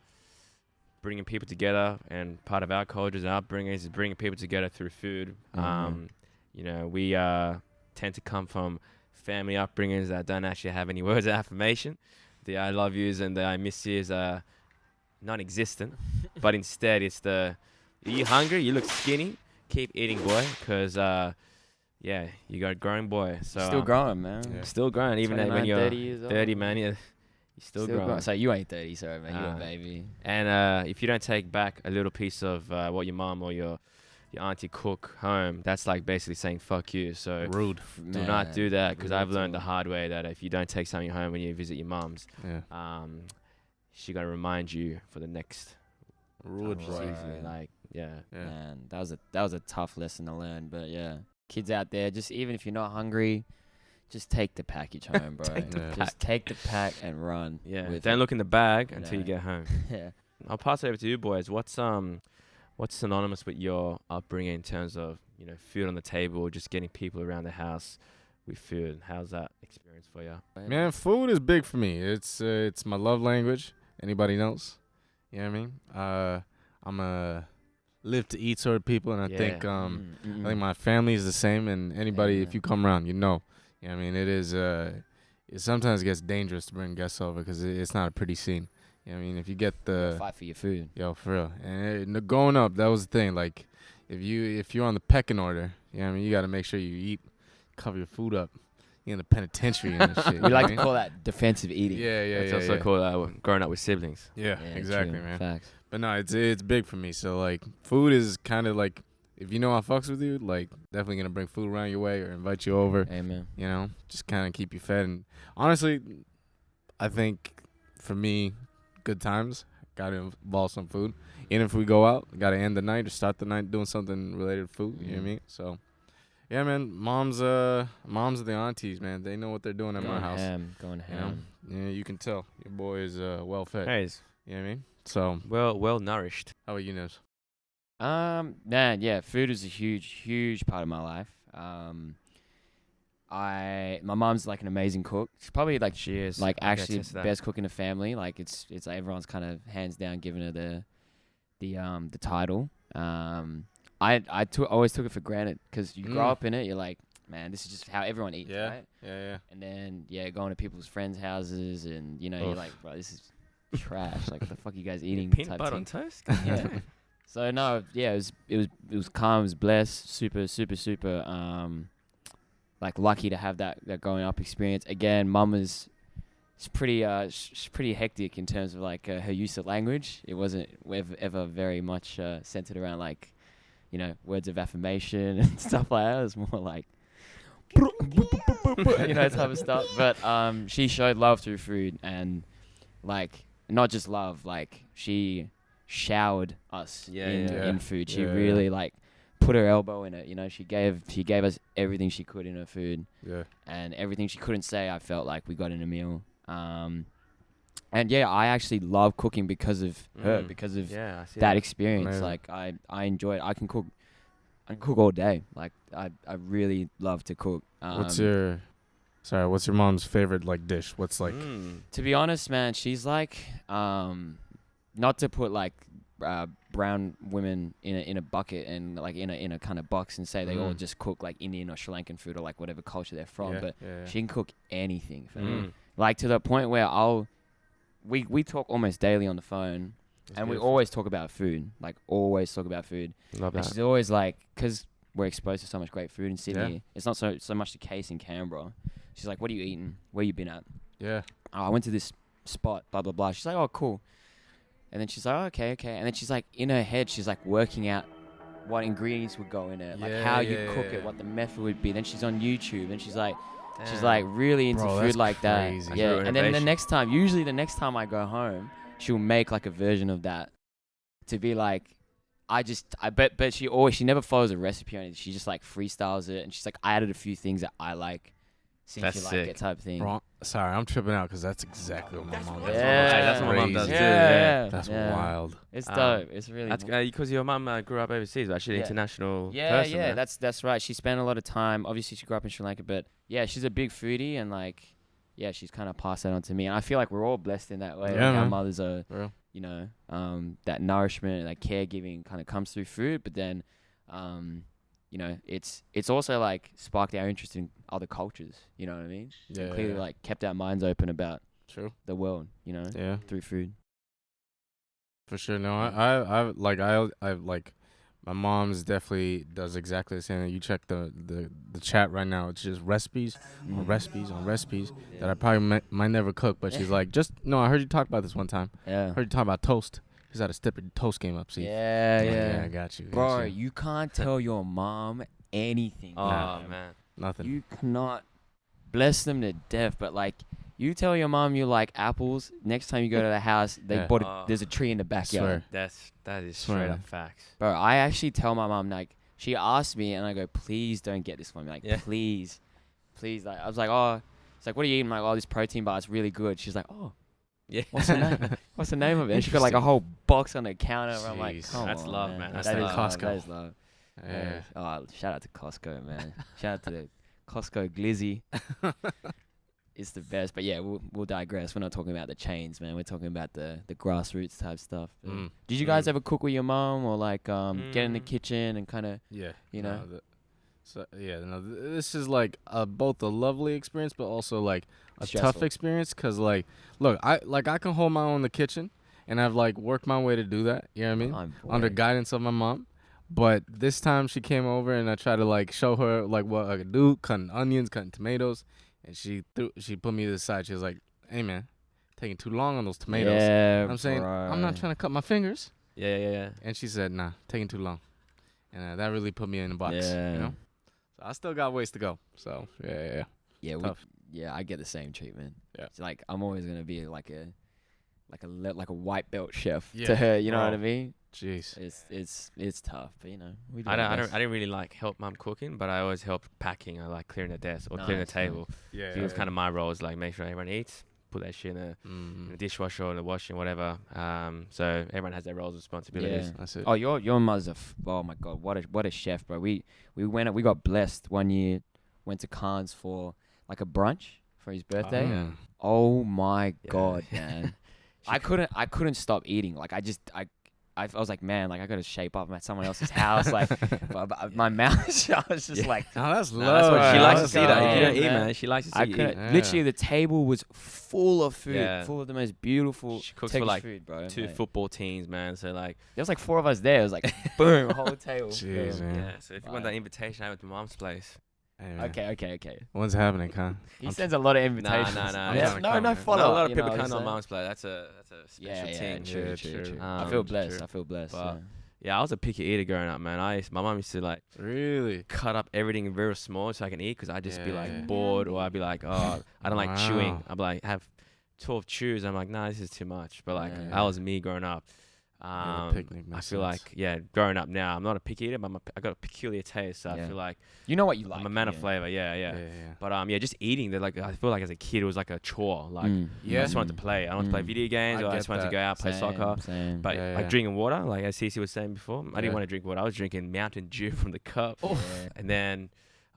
bringing people together, and part of our cultures and upbringings is bringing people together through food. You know, we tend to come from family upbringings that don't actually have any words of affirmation. The I love yous and the I miss yous are non-existent, but instead it's the, are you hungry? You look skinny? Keep eating, boy, because yeah, you got a growing boy. So Still growing, man. Yeah. still growing, even 29, when you're 30 years old. 30, man. You're still growing. So you ain't 30, sorry, man. You're a Ah. baby. And if you don't take back a little piece of what your mom or your auntie cook home, that's like basically saying fuck you. So Rude. do not do that, because Real I've learned the talk. hard way that if you don't take something home when you visit your mom's, Yeah. she gonna remind you for the next Rude, Right. bro. season. Like, yeah. Yeah. Man, that was a tough lesson to learn, but yeah. Kids out there, just even if you're not hungry, just take the package home, bro. Take the Just take the pack and run. Yeah. with Don't it. look in the bag You until you know. get home. Yeah. I'll pass it over to you boys. What's synonymous with your upbringing in terms of, you know, food on the table, just getting people around the house with food? How's that experience for you? Man, food is big for me. It's my love language. Anybody knows? You know what I mean? I'm a live to eat sort of people, and I Yeah. think I think my family is the same. And anybody, if Yeah. you come around, you know. You know what I mean? It is. It sometimes gets dangerous to bring guests over because it's not a pretty scene. You know what I mean? If you get the fight for your food. yo for real, and growing up, that was the thing. Like, if you're on the pecking order, you know what I mean? You got to make sure you eat, cover your food up. You're in the penitentiary and shit. you We know like what to I mean? call that defensive eating. Yeah, It's also called growing up with siblings. Yeah, exactly, true. man. Facts. But no, it's big for me. So like, food is kind of like, if you know I fucks with you, like definitely gonna bring food around your way or invite you over. Amen. You know, just kind of keep you fed. And honestly, I think for me, good times gotta involve some food. Even if we go out, gotta end the night or start the night doing something related to food. You know what I mean? So. Yeah, man. Moms are the aunties, man. They know what they're doing at my house. Going You know, ham. yeah, you can tell your boy is well fed. Hey, You know what I mean? So, well nourished. how about you, Nibs? Man, yeah, food is a huge part of my life. My mom's like an amazing cook. She's probably like She is. like I can actually attest to that. best cook in the family. Like it's like everyone's kind of hands down giving her the title. I always took it for granted because you grow up in it. You're like, man, this is just how everyone eats, Yeah. right? Yeah. And then going to people's friends' houses, and you're Oof. like, bro, this is trash. Like, what the fuck are you guys eating? Peanut type butter on thing. toast? Yeah. So no, yeah, it was calm, it was blessed, super, like lucky to have that growing up experience. Again, mum is she's pretty hectic in terms of like her use of language. It wasn't ever very much centered around like, words of affirmation and stuff like that. It was more like, type of stuff. But she showed love through food, and like not just love, like she showered us in food. She Yeah, really like put her elbow in it. She gave us everything she could in her food, Yeah. and everything she couldn't say, I felt like we got in a meal. And yeah, I actually love cooking because of her, because of Yeah, I see that experience. Amazing. Like I enjoy it. I can cook all day. Like I really love to cook. What's your mom's favorite like dish? What's like? To be honest, man, she's like, not to put like brown women in a bucket and like in a kind of box and say they all just cook like Indian or Sri Lankan food or like whatever culture they're from, Yeah, but yeah. she can cook anything. Fam. Like to the point where we talk almost daily on the phone, and we always talk about food. Like always talk about food. Love And that. she's always like, because we're exposed to so much great food in Sydney. Yeah. It's not so much the case in Canberra. She's like, what are you eating? Where you been at? Yeah. Oh, I went to this spot, blah, blah, blah. She's like, oh, cool. And then she's like, oh, okay. And then she's like, in her head, she's like working out what ingredients would go in it, like Yeah, how you yeah, cook yeah. it, what the method would be. Then she's on YouTube, and she's like Damn. really into Bro, food that's like crazy. that. Yeah, That's real and then innovation. usually the next time I go home, she'll make like a version of that to be like. But she never follows a recipe or anything. She just like freestyles it, and she's like, I added a few things that I like, since That's you like sick. it type thing. Bro, sorry, I'm tripping out because that's exactly what my mom does. That's what my mom does too. Yeah. That's yeah. wild. It's Um, dope. It's really. That's because your mum grew up overseas, but she's an Yeah. international Yeah, person. yeah, man. that's right. She spent a lot of time. Obviously, she grew up in Sri Lanka, but yeah, she's a big foodie, and like, yeah, she's kind of passed that on to me. And I feel like we're all blessed in that way. Yeah, Like our man. mothers are, For real. you know, that nourishment, that caregiving kind of comes through food. But then, you know, it's also like sparked our interest in other cultures. You know what I mean? Yeah. And clearly, like kept our minds open about True. the world. You know, Yeah. through food. For sure. No, I like my mom's definitely does exactly the same. You check the chat right now. It's just recipes on recipes on recipes that I probably might never cook. But she's like, just no. I heard you talk about this one time. Yeah. Heard you talk about toast. She's had to step your toast game up. See. Yeah, I'm like, yeah. I got you. got Bro, you. you can't tell your mom anything. Oh man. man. Nothing. You cannot bless them to death, but like you tell your mom you like apples, next time you go to the house, they Yeah. bought there's a tree in the swear. backyard. That is Swear. straight up facts. Bro, I actually tell my mom, like, she asked me and I go, please don't get this for me. Like, Yeah. please. Like, I was like, oh, it's like, what are you eating? I'm like, oh, this protein bar is really good. She's like, oh, Yeah. what's the name? What's the name of it? And she got like a whole box on the counter. I'm like, Jeez. come That's on, love, man. That's That is love. love. Costco. That is love. Yeah. Oh, shout out to Costco, man. Shout out to the Costco Glizzy. It's the best. But yeah, we'll digress. We're not talking about the chains, man. We're talking about the grassroots type stuff. Mm. Did you guys ever cook with your mom or like get in the Mm. kitchen and kind of, Yeah. you know? This is like both a lovely experience, but also like a tough Stressful. experience. Cause like, look, I can hold my own in the kitchen, and I've like worked my way to do that. You know what I mean? Under guidance of my mom. But this time she came over and I tried to like show her like what I could do, cutting onions, cutting tomatoes, and she put me to the side. She was like, "Hey man, taking too long on those tomatoes." Yeah, I'm saying I'm not trying to cut my fingers, Yeah. and she said, "Nah, taking too long," and that really put me in the box. Yeah. You know, so I still got ways to go. So yeah. Yeah, Tough. I get the same treatment. Yeah. It's like I'm always gonna be like a white belt chef Yeah, to her. You know what I bro. mean? Jeez. It's tough, but you know we do I our best. didn't really like help mum cooking, but I always helped packing. I like clearing the desk or clearing the Nice, table. Yeah. It was kind of my role, is like make sure everyone eats, put that shit in the dishwasher or the washing, whatever. So everyone has their roles and responsibilities. Yeah. That's it. Oh, your mother's oh my god, what a chef, bro. We got blessed one year, went to Cannes for like a brunch for his birthday. Yeah. Oh my Yeah. god, man. I couldn't stop eating. Like I was like, man, like I gotta shape up. I'm at someone else's house. Like my mouth, I was just like, Oh, that's Nah, love. that's what she Bro, likes to let's see. go. That if you don't Yeah, eat, man. man, she likes to see I you couldn't. eat. Yeah. Literally, the table was full of food, Yeah. full of the most beautiful She cooks for Turkish like food, bro. 2 Like, football teams, man. So like, there was like 4 of us there. It was like, boom, whole table. Jeez, Boom. man. yeah. So if you want that invitation, I went to mom's place. Hey, man. Okay. When's it happening, Con? He I'm sends a lot of Nah. invitations. I'm Yeah, trying to no come, man. follow Not a up. lot of you people know what come to I'm mom's place. That's a special saying? team. Yeah, True. true. I feel blessed. True. I feel blessed. But- yeah. Yeah, I was a picky eater growing up, man. My mom used to like Really? cut up everything very small so I can eat, because I'd just be Yeah. like bored, or I'd be like, oh, I don't like chewing. Wow. I'd be like, have 12 chews. I'm like, nah, this is too much. But like, Yeah. that was me growing up. Yeah, the picnic I makes feel sense. like, yeah, growing up now, I'm not a picky eater, but I got a peculiar taste. So I Yeah. feel like You know what you like. I'm a man of yeah. flavor. Yeah. Yeah. But yeah, just eating. Like, I feel like as a kid, it was like a chore. Like, Yeah. I just wanted to play. I wanted to play Mm. video games, I or I get just wanted to that. go out play soccer. Same. But Yeah, like yeah. drinking water, like as Cece was saying before, I Yeah. didn't want to drink water. I was drinking Mountain Dew from the cup. Yeah. And then,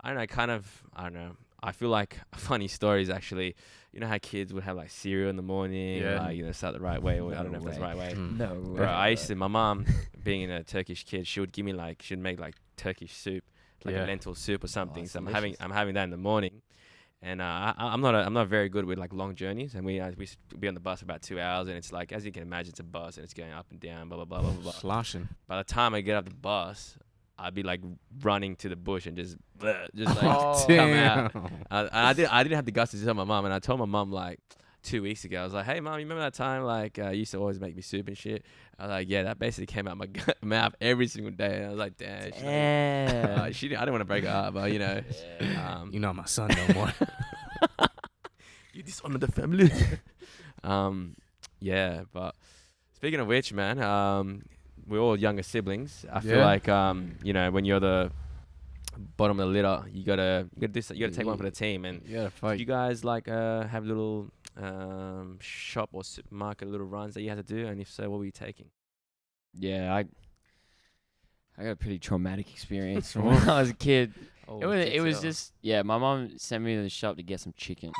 I don't know. I feel like funny stories actually. You know how kids would have like cereal in the morning, Yeah. like, start the right way, or I don't know if that's the way. right way. Mm. No. Bro, I used to, my mom, being a Turkish kid, she would give me like, she'd make like Turkish soup, like Yeah. a lentil soup or something. that's So I'm delicious. having that in the morning. And I'm not very good with like long journeys, and we used to be on the bus for about 2 hours, and it's like, as you can imagine, it's a bus and it's going up and down, blah blah blah blah blah. Sloshing. By the time I get off the bus, I'd be like running to the bush and just like Oh. come out. I didn't have the guts to tell my mom, and I told my mom like, 2 weeks ago. I was like, hey, Mom, you remember that time, like, you used to always make me soup and shit? I was like, yeah, that basically came out my mouth every single day. And I was like, damn. I didn't want to break her heart, but, you know. You're not my son no more. You dishonor the family. Yeah, but speaking of which, man, we're all younger siblings. I feel like, you know, when you're the bottom of the litter, you gotta take one for the team. And fight. do you guys like have little shop or supermarket little runs that you had to do? And if so, what were you taking? Yeah, I got a pretty traumatic experience from when I was a kid. It was just my mom sent me to the shop to get some chicken.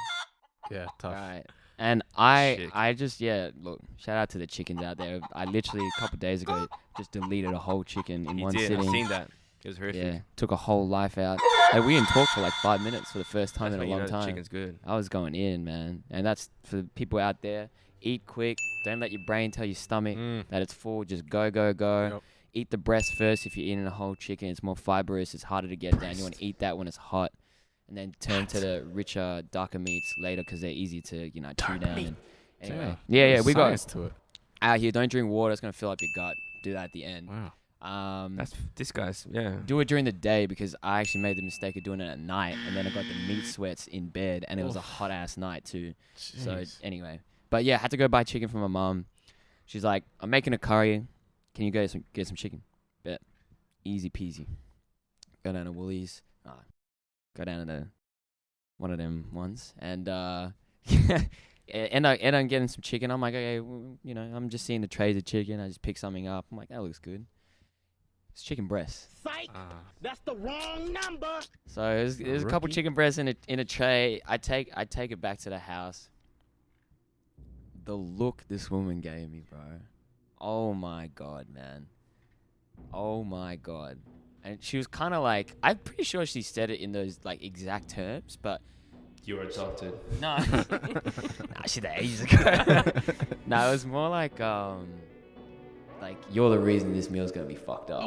Yeah, tough. Right. And I just look, shout out to the chickens out there. I literally a couple of days ago just deleted a whole chicken in one sitting. I've seen that. It was horrific. Yeah, took a whole life out. Like, we didn't talk for like 5 minutes for the first time in a long time. Chicken's good. I was going in, man. And that's for the people out there. Eat quick. Don't let your brain tell your stomach that it's full. Just go. Yep. Eat the breast first if you're eating a whole chicken. It's more fibrous. It's harder to get down. You want to eat that when it's hot. And then turn to the richer, darker meats later because they're easy to, chew down. And anyway, we got to it. Out here. Don't drink water. It's going to fill up your gut. Do that at the end. Wow. That's this guy's, Do it during the day because I actually made the mistake of doing it at night, and then I got the meat sweats in bed, and it was a hot ass night too. Jeez. So anyway, but I had to go buy chicken from my mom. She's like, "I'm making a curry. Can you get some chicken?" Bet, easy peasy. Go down to Woolies. Go down to one of them ones, and and I'm getting some chicken. I'm like, okay, I'm just seeing the trays of chicken. I just pick something up. I'm like, that looks good. It's chicken breast. Psych! That's the wrong number. So there's a couple chicken breasts in a tray. I take it back to the house. The look this woman gave me, bro. Oh my god, man. Oh my god. And she was kind of like, I'm pretty sure she said it in those like exact terms, but you were adopted. No, she did ages ago. No, it was more like you're the reason this meal's gonna be fucked up.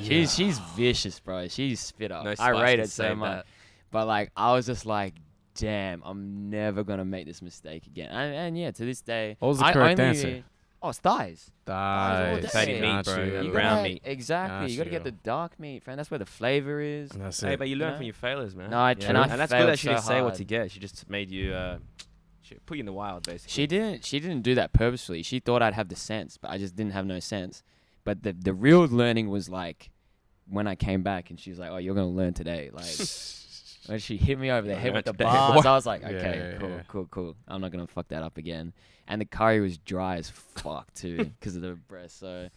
She's vicious, bro. She's spit up. No, I rate it so that. much, but like I was just like, damn, I'm never gonna make this mistake again. And to this day, what was the correct answer? It's thighs. Thighs. Fatty meat, bro. Brown meat. Exactly. You gotta get the dark meat, friend. That's where the flavor is. That's Hey, it. but you learn from your failures, man. No, and that's good that she didn't say what hard. to get. She just made you, she put you in the wild, basically. She didn't do that purposefully. She thought I'd have the sense, but I just didn't have no sense. But the real learning was like when I came back and she was like, "Oh, you're gonna learn today." Like when she hit me over the head with the bars, I was like, "Okay, cool. I'm not gonna fuck that up again." And the curry was dry as fuck too because of the breast. So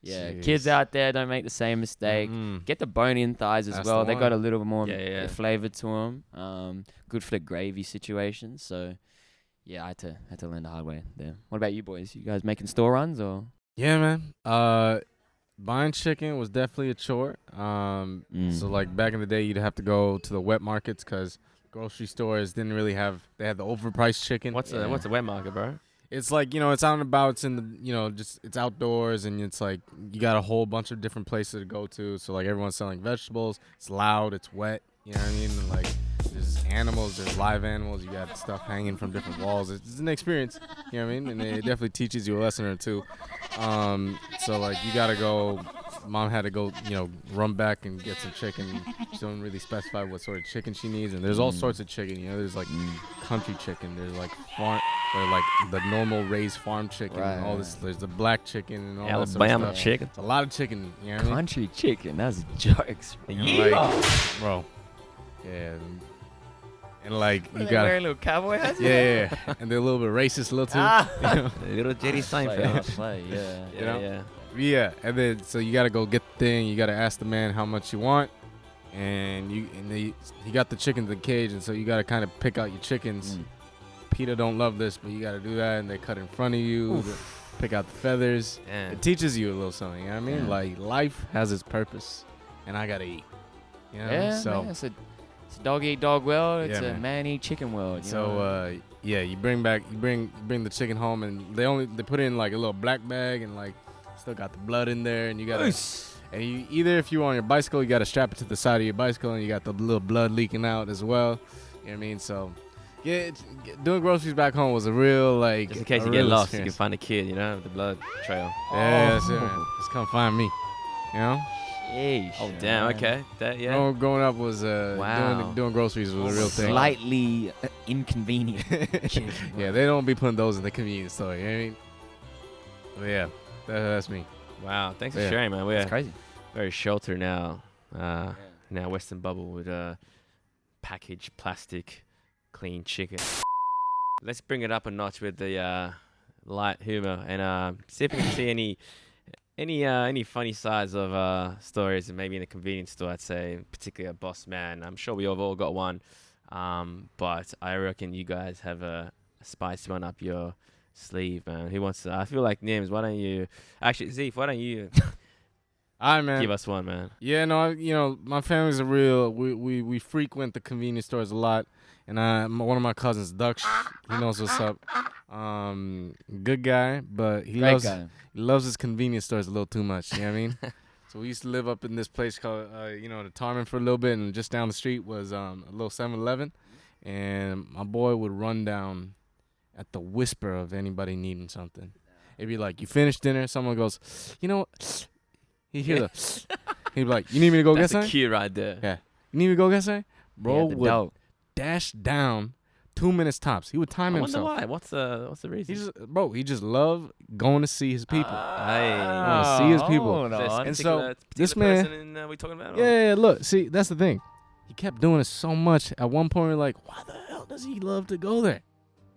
Jeez. Kids out there, don't make the same mistake. Get the bone-in thighs as well. They got a little more flavor to them. Good for the gravy situation. So yeah, I had to learn the hard way there. What about you boys? You guys making store runs or? Yeah, man. Buying chicken was definitely a chore. So like back in the day, you'd have to go to the wet markets because grocery stores didn't really have. They had the overpriced chicken. What's a wet market, bro? It's like, it's out and about. It's in the, just it's outdoors, and it's like you got a whole bunch of different places to go to. So like everyone's selling vegetables. It's loud. It's wet. You know what I mean? And like there's animals. There's live animals. You got stuff hanging from different walls. It's an experience. You know what I mean? And it definitely teaches you a lesson or two. So like you gotta go. Mom had to go, run back and get some chicken. She don't really specify what sort of chicken she needs, and there's all sorts of chicken. There's like country chicken. There's like farm, or like the normal raised farm chicken. Right, and all this. There's the black chicken and all that Alabama sort of stuff. chicken. It's a lot of chicken. You know what I mean? Country chicken. That's jokes. Like, bro. Yeah. And like you got wearing little cowboy hats. yeah, and they're a little bit racist, a little too. Little Jerry Seinfeld. Yeah. Yeah, and then so you gotta go get the thing. You gotta ask the man how much you want, and he got the chicken to the cage, and so you gotta kind of pick out your chickens. PETA don't love this, but you gotta do that, and they cut in front of you, pick out the feathers. Yeah. It teaches you a little something. You know what I mean? Yeah. Like life has its purpose, and I gotta eat. You know? Yeah, So man, it's a dog eat dog world. It's Yeah, a man. man eat chicken world. you bring the chicken home, and they put it in like a little black bag, and like still got the blood in there, and you gotta. And if you're on your bicycle, you gotta strap it to the side of your bicycle, and you got the little blood leaking out as well. You know what I mean? So, doing groceries back home was a real like. Just in case a you get real lost, you can experience. find a kid, you know, the blood trail. Yeah, that's it, man. Just come find me. You know. Sheesh, Oh, damn, man. okay. That, yeah. No, growing up was Wow. doing groceries was a real thing. Slightly inconvenient. Yeah, they don't be putting those in the convenience store. You know what I mean? But yeah, that's me. Wow, thanks for Yeah. sharing, man. We're That's crazy. very sheltered now. Now Western Bubble with packaged plastic clean chicken. Let's bring it up a notch with the light humor and see if we can see any funny sides of stories, and maybe in a convenience store. I'd say particularly a boss man. I'm sure we have all got one, but I reckon you guys have a spicy one up your sleeve, man. Who wants to? I feel like Nims. Why don't you? Actually, Zeef, why don't you All right, man. give us one, man? Yeah, no, you know, my family's a real. We frequent the convenience stores a lot, and one of my cousins, Dux, he knows what's up. Good guy, but he Great loves guy. he loves his convenience stores a little too much. You know what I mean? So we used to live up in this place called, the Tarman for a little bit, and just down the street was a little 7-Eleven, and my boy would run down at the whisper of anybody needing something. It'd be like, you finished dinner, someone goes, you know what? He'd hear the, he'd be like, you need me to go That's get a something? cue right there. Yeah. You need me to go get something? Bro Yeah, the would dough. dash down 2 minutes tops. He would time I wonder himself. why. What's the reason? He just loved going to see his people. Hey. see his people. Hold Is there on. And so, particular this man- person in, we talking about? Yeah, look, see, that's the thing. He kept doing it so much. At one point, we're like, why the hell does he love to go there?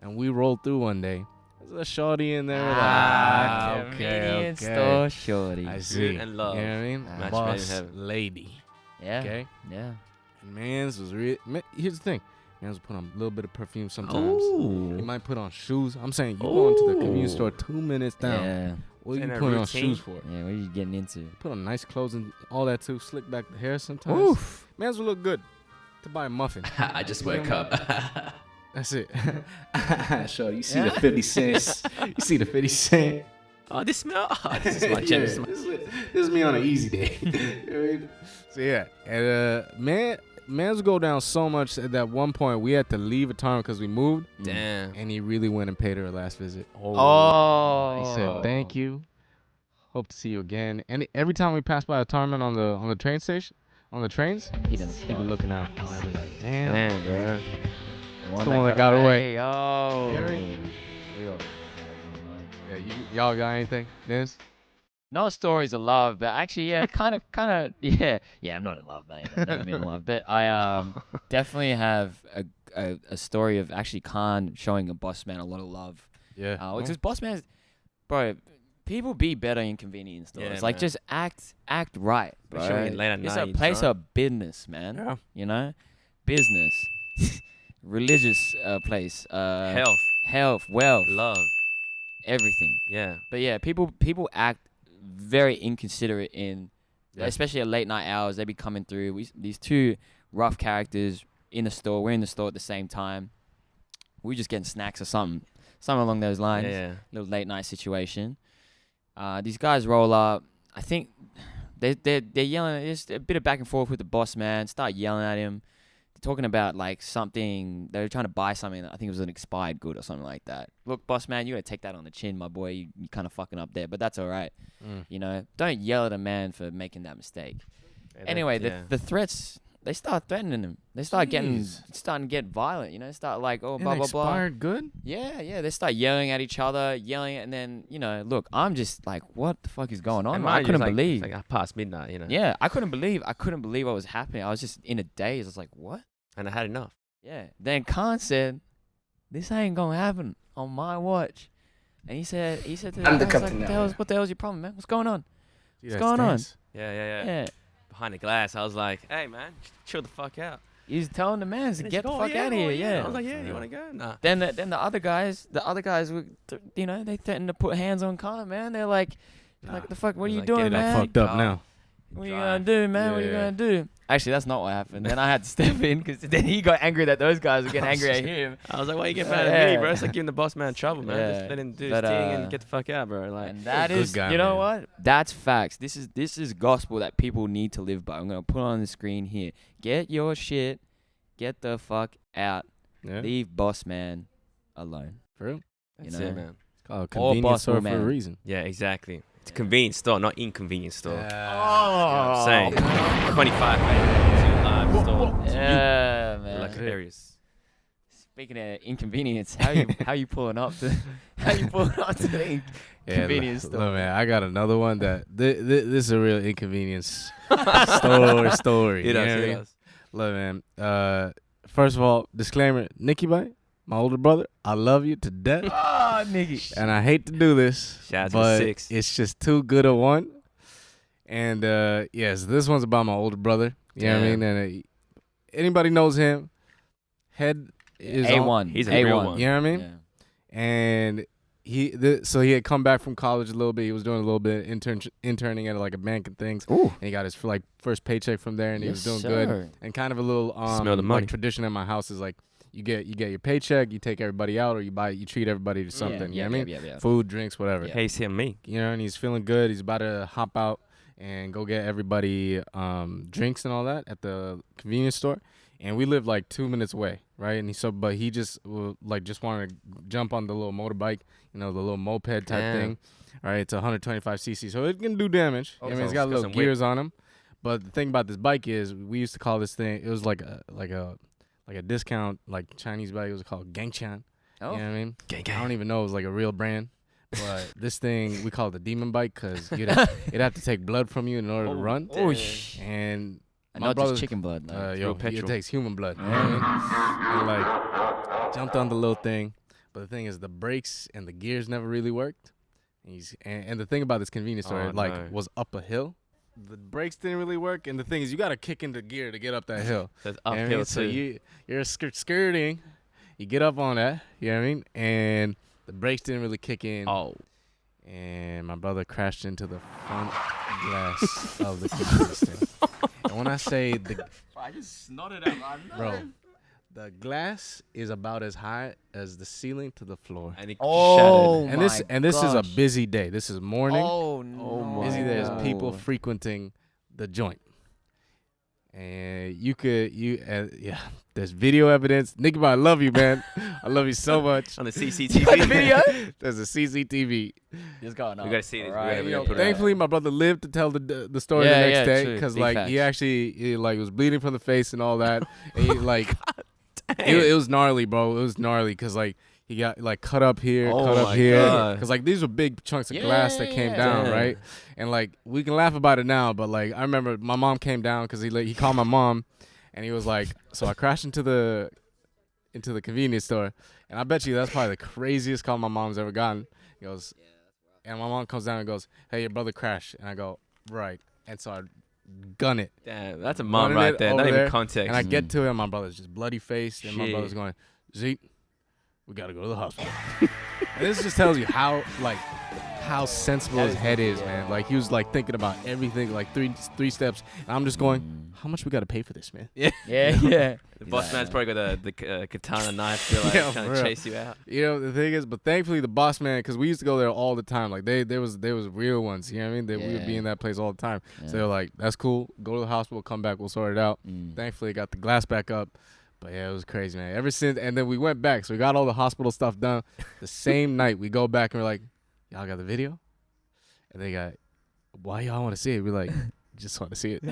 And we rolled through one day. There's a shorty in there. Convenience store shorty. I see. and love. You know what I mean? Match made in Boss heaven. lady. Yeah. Okay? Yeah. And man's was real. Here's the thing. Man's would put on a little bit of perfume sometimes. He Ooh. might put on shoes. I'm saying, you going to the convenience Ooh. store 2 minutes down. Yeah. What are you Ain't that putting on routine? shoes for? Yeah. What are you getting into? Put on nice clothes and all that too. Slick back the hair sometimes. Oof. Man's will look good to buy a muffin. I just woke up. That's it. Sure, you see Yeah. the 50 cents. You see the 50 cent. Oh, this smell. Oh, this is my Yeah, gym. this is me on an easy day. You know what I mean? So yeah, and man's go down so much that one point we had to leave a time because we moved, Damn. and he really went and paid her last visit. Oh. He said, "Thank you. Hope to see you again." And every time we pass by a Tarman on the train station, on the trains, He doesn't he be looking out. I'll be like, "Damn." Damn, bro. the one that got away. Oh. Yeah, y'all got anything? This? No stories of love, but actually, yeah, kind of, yeah. I'm not in love, mate. I've never been in love, but I definitely have a story of actually Khan showing a boss man a lot of love. Yeah. Because boss man's, bro, people be better in convenience stores. Yeah, like man. just act right, bro. Especially when you're late at It's night, a you place drunk. of business, man. Yeah. You know, business, religious place, health, wealth, love. everything. Yeah. But yeah, people act very inconsiderate in, Yeah. especially at late night hours. They be coming through. These two rough characters in the store. We're in the store at the same time. We just getting snacks or something along those lines. Yeah. Little late night situation. These guys roll up. I think they're yelling. There's a bit of back and forth with the boss man. Start yelling at him. They're talking about like something. They were trying to buy something. I think it was an expired good or something like that. Look, boss man, you gotta take that on the chin, my boy. You kind of fucking up there, but that's all right. You know, don't yell at a man for making that mistake. Anyway, the threats. They start threatening him. They start starting to get violent. You know, start like, oh, blah blah blah. Expired good? Yeah. They start yelling at each other, and then look, I'm just like, what the fuck is going on? I couldn't believe. Like past midnight, you know. Yeah, I couldn't believe what was happening. I was just in a daze. I was like, what? And I had enough. Yeah. Then Khan said, "This ain't gonna happen on my watch." And he said to I'm the guys, captain like, now. what the hell's your problem, man? What's going on? What's going on? Yeah. Yeah. Behind the glass, I was like, "Hey, man, chill the fuck out." He's telling the man to And get the he's fuck like, out of here. Yeah. I was like, "Yeah, you wanna go?" Nah. Then the other guys were, they threatened to put hands on Khan, man. They're like, the fuck, what are He's you like, doing, get it out, man? Fucked up now. What are you Drive. gonna do, man? What are you Yeah. gonna do? Actually, that's not what happened. Then I had to step in because then he got angry that those guys were getting angry at him. I was like, "Why you getting mad at me, Yeah. bro? It's like giving the boss man trouble, man. Yeah. Just let him do his But, thing and get the fuck out, bro." Like, And that Good is, guy, you know man. what? That's facts. This is gospel that people need to live by. I'm gonna put on the screen here. Get your shit. Get the fuck out Yeah. Leave boss man alone. For real. That's know? it, man. It's called a All convenience boss store for a man. reason. Yeah, exactly. It's a convenience store, not inconvenience store. You know Yeah. what I'm saying? 25 to live store. Yeah, man. Like hilarious. Speaking of inconvenience, how you pulling up to the convenience look, store? man, I got another one that this is a real inconvenience story. It you know does, what I it mean? does. Look, man. First of all, disclaimer: Nicky Bite, my older brother, I love you to death, Ah, Nicky. and I hate to do this, Shout out to the but six. it's just too good a one. And yes, this one's about my older brother. You know what I mean? And anybody knows him, head is A1. on. He's a A1. real one. You know what I mean? Yeah. And so he had come back from college a little bit. He was doing a little bit interning at like a bank and things. Ooh. And he got his like first paycheck from there, and he was doing Yes, good. sir. And kind of a little Smell the money. like tradition at my house is like you get your paycheck, you take everybody out, or you treat everybody to something. You know what I mean? Yeah. Food, drinks, whatever. Yeah. Hey, it's him, me. You know, and he's feeling good. He's about to hop out and go get everybody drinks and all that at the convenience store. And we live like 2 minutes away, right? And but he just wanted to jump on the little motorbike, the little moped type thing. All right, it's 125cc, so it can do damage. Oh, I mean, so it's got it's got little some whip. gears on him. But the thing about this bike is, we used to call this thing. It was like a discount like Chinese bike. It was called Gangchan. Oh. You know what I mean? Gang, I don't even know it was like a real brand. But this thing we call it the demon bike because it'd have to take blood from you in order to run. Oh, And and my not brother, just chicken blood. Like. real it petrol. takes human blood. You know what I mean? And like jumped on the little thing, but the thing is the brakes and the gears never really worked. And the thing about this convenience store, it no. was up a hill. The brakes didn't really work, and the thing is you got to kick into gear to get up that hill. So it's You know what I uphill mean? So too. you're skirting, you get up on that. You know what I mean? And the brakes didn't really kick in. Oh. And my brother crashed into the front glass of the convenience store. And when I say I just snotted out, bro, the glass is about as high as the ceiling to the floor. And it Oh, shattered. And this is a gosh. busy day. This is morning. Oh no! Busy day. There's people frequenting the joint. And there's video evidence. Nicky, I love you, man. I love you so much. On the CCTV video. There's a CCTV. It's going on. We gotta see this. Right. We gotta put it Thankfully, my brother lived to tell the story Yeah, the next yeah, day true. because Big like facts. he actually was bleeding from the face and all that. And he like it was gnarly, bro. It was gnarly because like he got like cut up here, Oh cut up my here. God. Because like these were big chunks of Yeah, glass that came yeah. down, Damn. right? And like we can laugh about it now, but like I remember my mom came down because he called my mom, and he was like, so I crashed into the convenience store, and I bet you that's probably the craziest call my mom's ever gotten. He goes, and my mom comes down and goes, "Hey, your brother crashed," and I go, "Right," and so I gun it. Damn, that's a mom Running right it there. over Not even there, context. And I get to him, my brother's just bloody faced, and my Shit. brother's going, "Zeke, we gotta go to the hospital." And this just tells you how sensible his head is, man. Like he was like thinking about everything, like three steps, and I'm just going, "How much we gotta pay for this, man?" Yeah. The boss man's probably got the katana knife to like Yeah, trying for to real. chase you out. You know the thing is, but thankfully the boss man, because we used to go there all the time. Like there was real ones. You know what I mean? We would be Yeah. in that place all the time. Yeah. So they're like, "That's cool. Go to the hospital. Come back. We'll sort it out." Thankfully, got the glass back up. But yeah, it was crazy, man. Ever since, and then we went back, so we got all the hospital stuff done. The same night, we go back and we're like, "Y'all got the video?" And they got, "Why y'all want to see it?" We're like, "Just want to see it."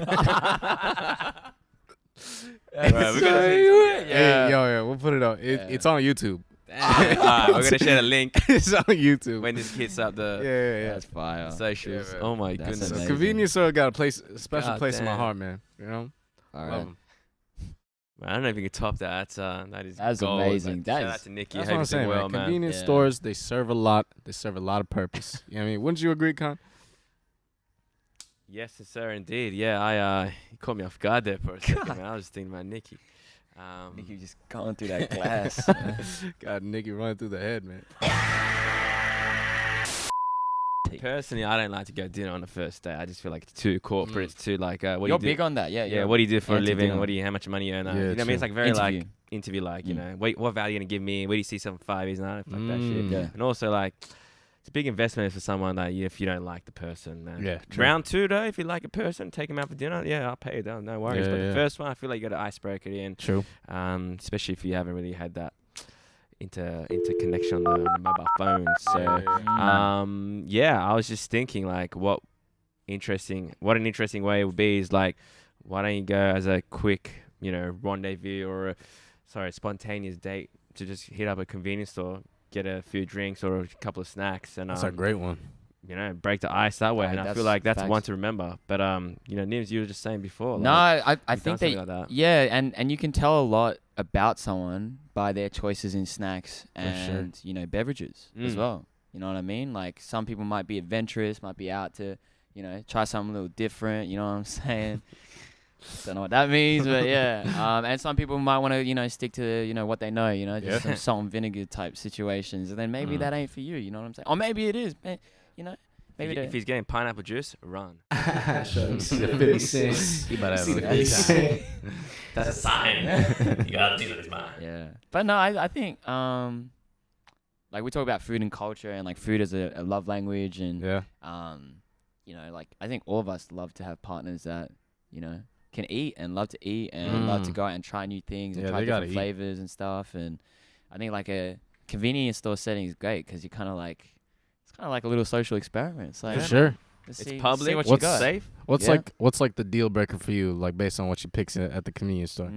Right, we gotta see Hey, yo, we'll put it up. Yeah. It's on YouTube. Alright, we're gonna share the link It's on YouTube. when this hits up the Yeah. That's fire. socials. Yeah, man. Oh my That's goodness. So amazing. convenience store got a special God place in my damn. heart, man. You know, All love right. 'em. Man, I don't know if you can top that. That is That's gold. amazing. Like, That shout is- out to Nicky. That's Hope what I'm you're doing saying, well, man. man. Convenience Yeah. stores, they serve a lot. They serve a lot of purpose. You know what I mean? Wouldn't you agree, Con? Yes, sir, indeed. Yeah, you caught me off guard there for a second, man. I was thinking about Nicky. Nicky just going through that glass. Got Nicky running through the head, man. Personally, I don't like to go dinner on the first day. I just feel like it's too corporate. It's too like, what You're do you big do? on that, yeah. Yeah, what do you do for a living? Anti-dinner. How much money you earn? Yeah, You know what I mean? It's true. like very Interview. like interview, like you Mm. know, what value you gonna give me? Where do you see something 5 years? No, fuck that shit. Mm. Yeah. And also like, it's a big investment for someone that if you don't like the person. Yeah, true. Round 2 though, if you like a person, take them out for dinner. Yeah, I'll pay you down. No worries. Yeah, But the yeah. first one, I feel like you got to icebreaker it in. True. Especially if you haven't really had that interconnection on the mobile phone. So I was just thinking like what an interesting way it would be is like, why don't you go as a quick, rendezvous or a spontaneous date to just hit up a convenience store, get a few drinks or a couple of snacks, and That's a great one. break the ice that way. Right, And I that's feel like that's facts. one to remember. But Nims, you were just saying before. No, like, I you've done think something like that. yeah, and you can tell a lot about someone by their choices in snacks and beverages as Mm. well. You know what I mean? Like some people might be adventurous, might be out to try something a little different. You know what I'm saying? Don't know what that means, but yeah. And some people might want to stick to what they know. Just some salt and vinegar type situations, and then maybe that ain't for you. You know what I'm saying? Or maybe it is. Maybe If he's getting pineapple juice, run. Sure, you see the 50 Cent. You better See the have 50 a Cent. That's a sign. You gotta do this, man. Yeah, but no, I think like we talk about food and culture and like food as a love language and Yeah. like I think all of us love to have partners that can eat and love to eat and love to go out and try new things and Yeah, try they gotta different eat. flavors and stuff. And I think like a convenience store setting is great because you kind of like it's kind of like a little social experiment. It's like For sure. let's It's see, public. See what What's you got. safe? What's Yeah. like the deal breaker for you, like based on what you pick at the convenience store?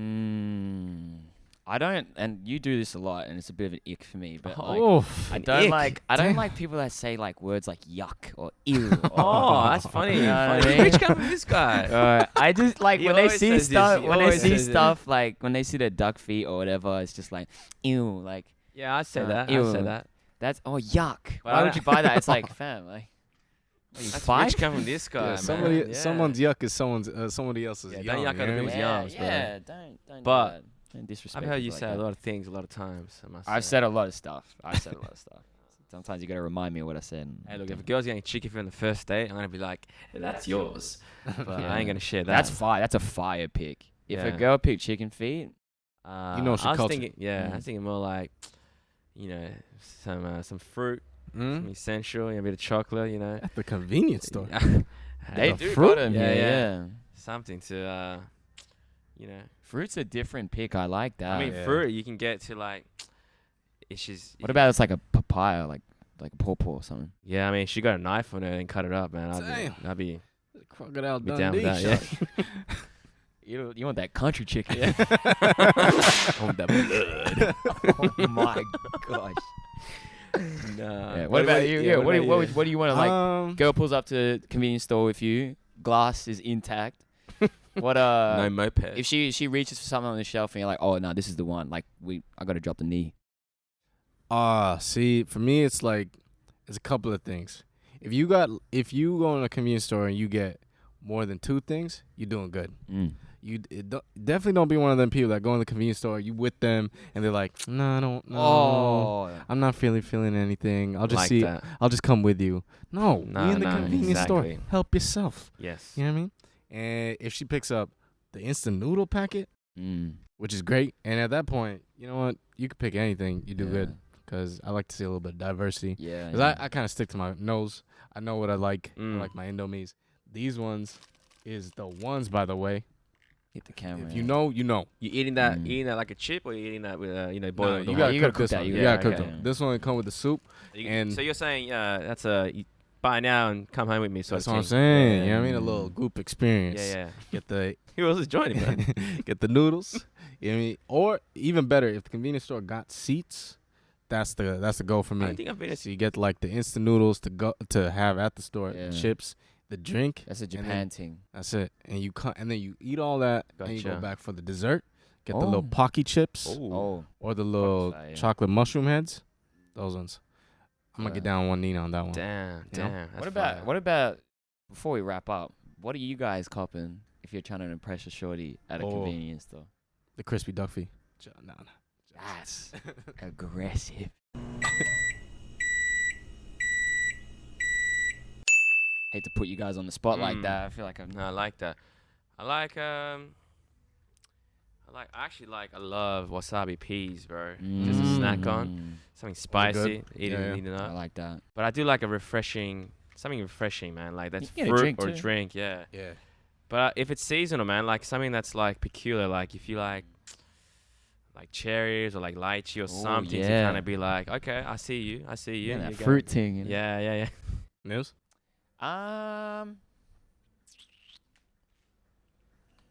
I don't, and you do this a lot, and it's a bit of an ick for me. But like, Oh, I an don't ick. like I don't Damn. like people that say like words like yuck or ew. Oh, that's funny. You know what I Funny. mean? Which come from this guy? I just like He when they always see says this, stuff. he When they always see says this. stuff like when they see the duck feet or whatever, it's just like ew. Like Yeah, I said that. ew. I said that. that's yuck. Well, Why would you buy that? It's like fam, like are you That's five? rich come from this guy, yeah, man. Yeah. someone's yuck is somebody else's Yeah, yum. don't yuck you other know people's what Yeah, yums, bro. yeah. Don't. But do that. Don't disrespect. I've heard you people say like a that. lot of things a lot of times. I must I've say. said a lot of stuff. Sometimes you gotta remind me of what I said. Hey, look, if a girl's getting chicken on the first date, I'm gonna be like, that's yours. But Yeah. I ain't gonna share that. That's fire. That's a fire pick. If a Yeah. girl picked chicken feet, she I was culture. thinking, I was thinking more like, some fruit, some Mm? essential, a bit of chocolate, At the convenience store. they The do fruit? got 'em Yeah, here, yeah. yeah. something to, Fruit's a different pick. I like that. I mean, yeah. fruit you can get to like, it's just. What about it's like a papaya, like a pawpaw or something? Yeah, I mean, she got a knife on her and cut it up, man. Damn. I'd be Crocodile down with Dundee. that. Yeah. You want that country chicken? Yeah. Oh, the blood. Oh my gosh. Nah. Yeah, what about you? Yeah, what do you want to like? Um, Girl pulls up to the convenience store with you. Glass is intact. What No moped. if she reaches for something on the shelf and you're like, oh no, this is the one. Like I gotta drop the knee. see, for me, it's like it's a couple of things. If you go in a convenience store and you get more than 2 things, you're doing good. Definitely don't be one of them people that go in the convenience store. You with them and they're like, no, I don't. No, Oh, I'm not feeling anything. I'll just like see. that. I'll just come with you. No, No, be in the no, convenience store. exactly. Help yourself. Yes. You know what I mean? And if she picks up the instant noodle packet, Mm. which is great, and at that point, you know what? You can pick anything. You do Yeah. good. Because I like to see a little bit of diversity. Yeah. Because I kind of stick to my nose. I know what I like. I Mm. like my Indomies. These ones is the ones, by the way. hit the camera. If you know, you know. You eating that? Mm. Eating that like a chip, or you eating that with No, boiled? you No, gotta you cook gotta cook this that. one. You You gotta- gotta cook okay, them. yeah. This one come with the soup. And- so you're saying that's you buy now and come home with me. So That's what I'm saying. You know what I mean? A little Mm. group experience. Yeah. Get the Who else is joining, man? get the noodles. You know what I mean? Or even better, if the convenience store got seats, that's the goal for I me. don't think I've been. So you get like the instant noodles to have at the store, Yeah. the chips, the drink. That's a then- Japan thing. That's it. And you and then you eat all that, and you go Gotcha. back for the dessert. Get the little Oh. Pocky chips Oh, or the little fire. chocolate mushroom heads. Those ones. I'm gonna get Yeah. down on one knee on that one. Damn. what about before we wrap up? What are you guys copping if you're trying to impress a shorty at a Oh. convenience store? The crispy duck feet. No. That's aggressive. Hate to put you guys on the spot like Mm. that. I feel like I'm. No, I like that. I like I love wasabi peas, bro. Just a snack on something spicy. Eat it I up. like that. But I do like something refreshing, man. Like that's You can get a fruit drink or too. drink, yeah. Yeah. But if it's seasonal, man, like something that's like peculiar, like if you like cherries or like lychee or something, to yeah. kind of be like, okay, I see you. Yeah, and that you go. fruit thing. You know? Yeah. Nils?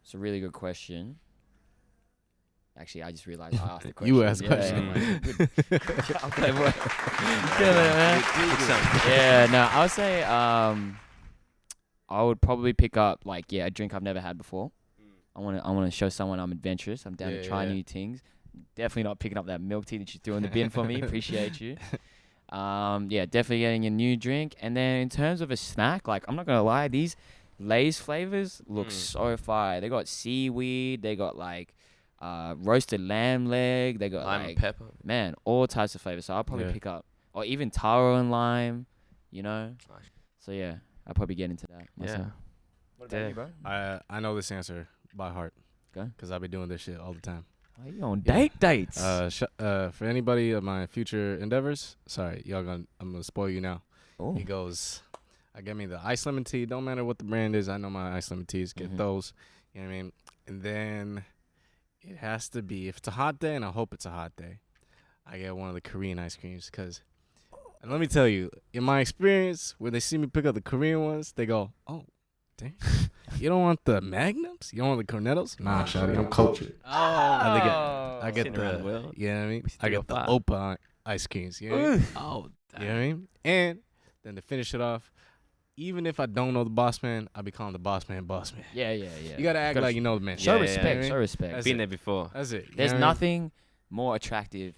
It's a really good question. Actually, I just realized I asked the question. You asked the question. question. Okay, boy. Kill it, man. Yeah, no, I would say I would probably pick up a drink I've never had before. I want to show someone I'm adventurous. I'm down to try new things. Definitely not picking up that milk tea that you threw in the bin for me. Appreciate you. Definitely getting a new drink. And then in terms of a snack, I'm not gonna lie, these Lay's flavors look so fire. They got seaweed. They got roasted lamb leg. They got Lime and pepper. man, all types of flavors. So I'll probably pick up, or even taro and lime. You know. So yeah, I'll probably get into that myself. Yeah. What about you, bro? I know this answer by heart. Okay. Because I've been doing this shit all the time. Oh, you on dates? For anybody of my future endeavors, sorry, I'm gonna spoil you now. Oh. He goes, I get me the iced lemon tea. Don't matter what the brand is. I know my iced lemon teas. Get those. You know what I mean? And then it has to be, if it's a hot day, and I hope it's a hot day, I get one of the Korean ice creams. Because, and let me tell you, in my experience, when they see me pick up the Korean ones, they go, oh, dang. You don't want the Magnums? You don't want the Cornettos? Nah, shawty, I'm cultured. Oh. I get Sitting around the the, world. you know what I mean? We I get the 305. Opa ice creams. You know what I mean? Oh, You know what I mean? And then to finish it off, even if I don't know the boss man, I be calling the boss man boss man. Yeah. You gotta act like you know the man. Show Yeah, respect. yeah. Show respect. That's been it. there before. That's it. You There's know what I mean? nothing more attractive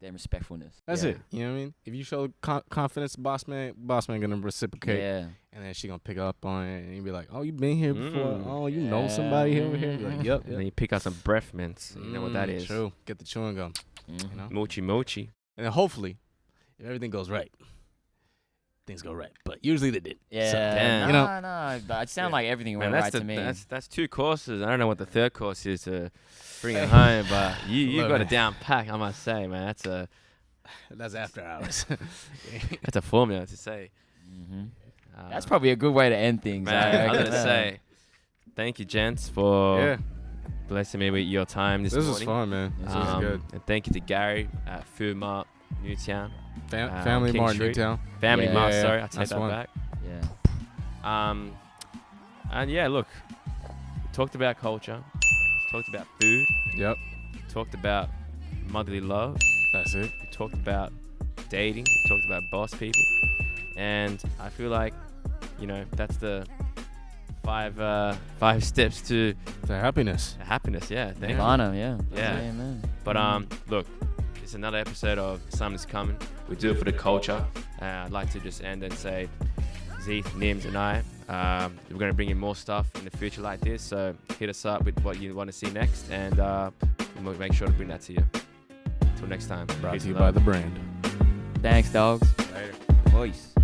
than respectfulness. That's Yeah. it. You know what I mean? If you show confidence, boss man gonna reciprocate. Yeah. And then she gonna pick up on it, and you be like, "Oh, you been here before? Mm. Oh, you know somebody over here?" You're like, "Yep." And then you pick out some breath mints. You know what that is. True. Get the chewing gum. Mhm. You know. Mochi. And then hopefully, if everything goes right, things go right. But usually they did. Yeah. damn. You know- No. But it sounded like everything Man, went that's right to me. that's 2 courses. I don't know what the 3rd course is to bring it home, but you Love got it. it down pat. I must say, man, That's after hours. that's a formula to say. Mhm. That's probably a good way to end things. Man, I was reckon. gonna say, thank you, gents, for Yeah, blessing me with your time this this was morning. fun, man. This was good. And thank you to Gary at Food Mart Newtown, Family King Mart Street. Newtown. Family Yeah, Mart. yeah, Sorry, I take that's that one. back. Yeah. And yeah, look, we talked about culture, talked about food, Yep, talked about motherly love, that's it. we talked about dating, we talked about boss people, and I feel like, that's the 5 steps to The happiness. happiness. Yeah, thank you. Nirvana, yeah. Yeah. Amen. But look, it's another episode of Something's Coming. We do it for the culture. I'd like to just end and say, Zeeth, Nims, and I, we're going to bring in more stuff in the future like this. So hit us up with what you want to see next, and we'll make sure to bring that to you. Until next time. Brought Peace to you and by love. the brand. Thanks, dogs. Later. Voice.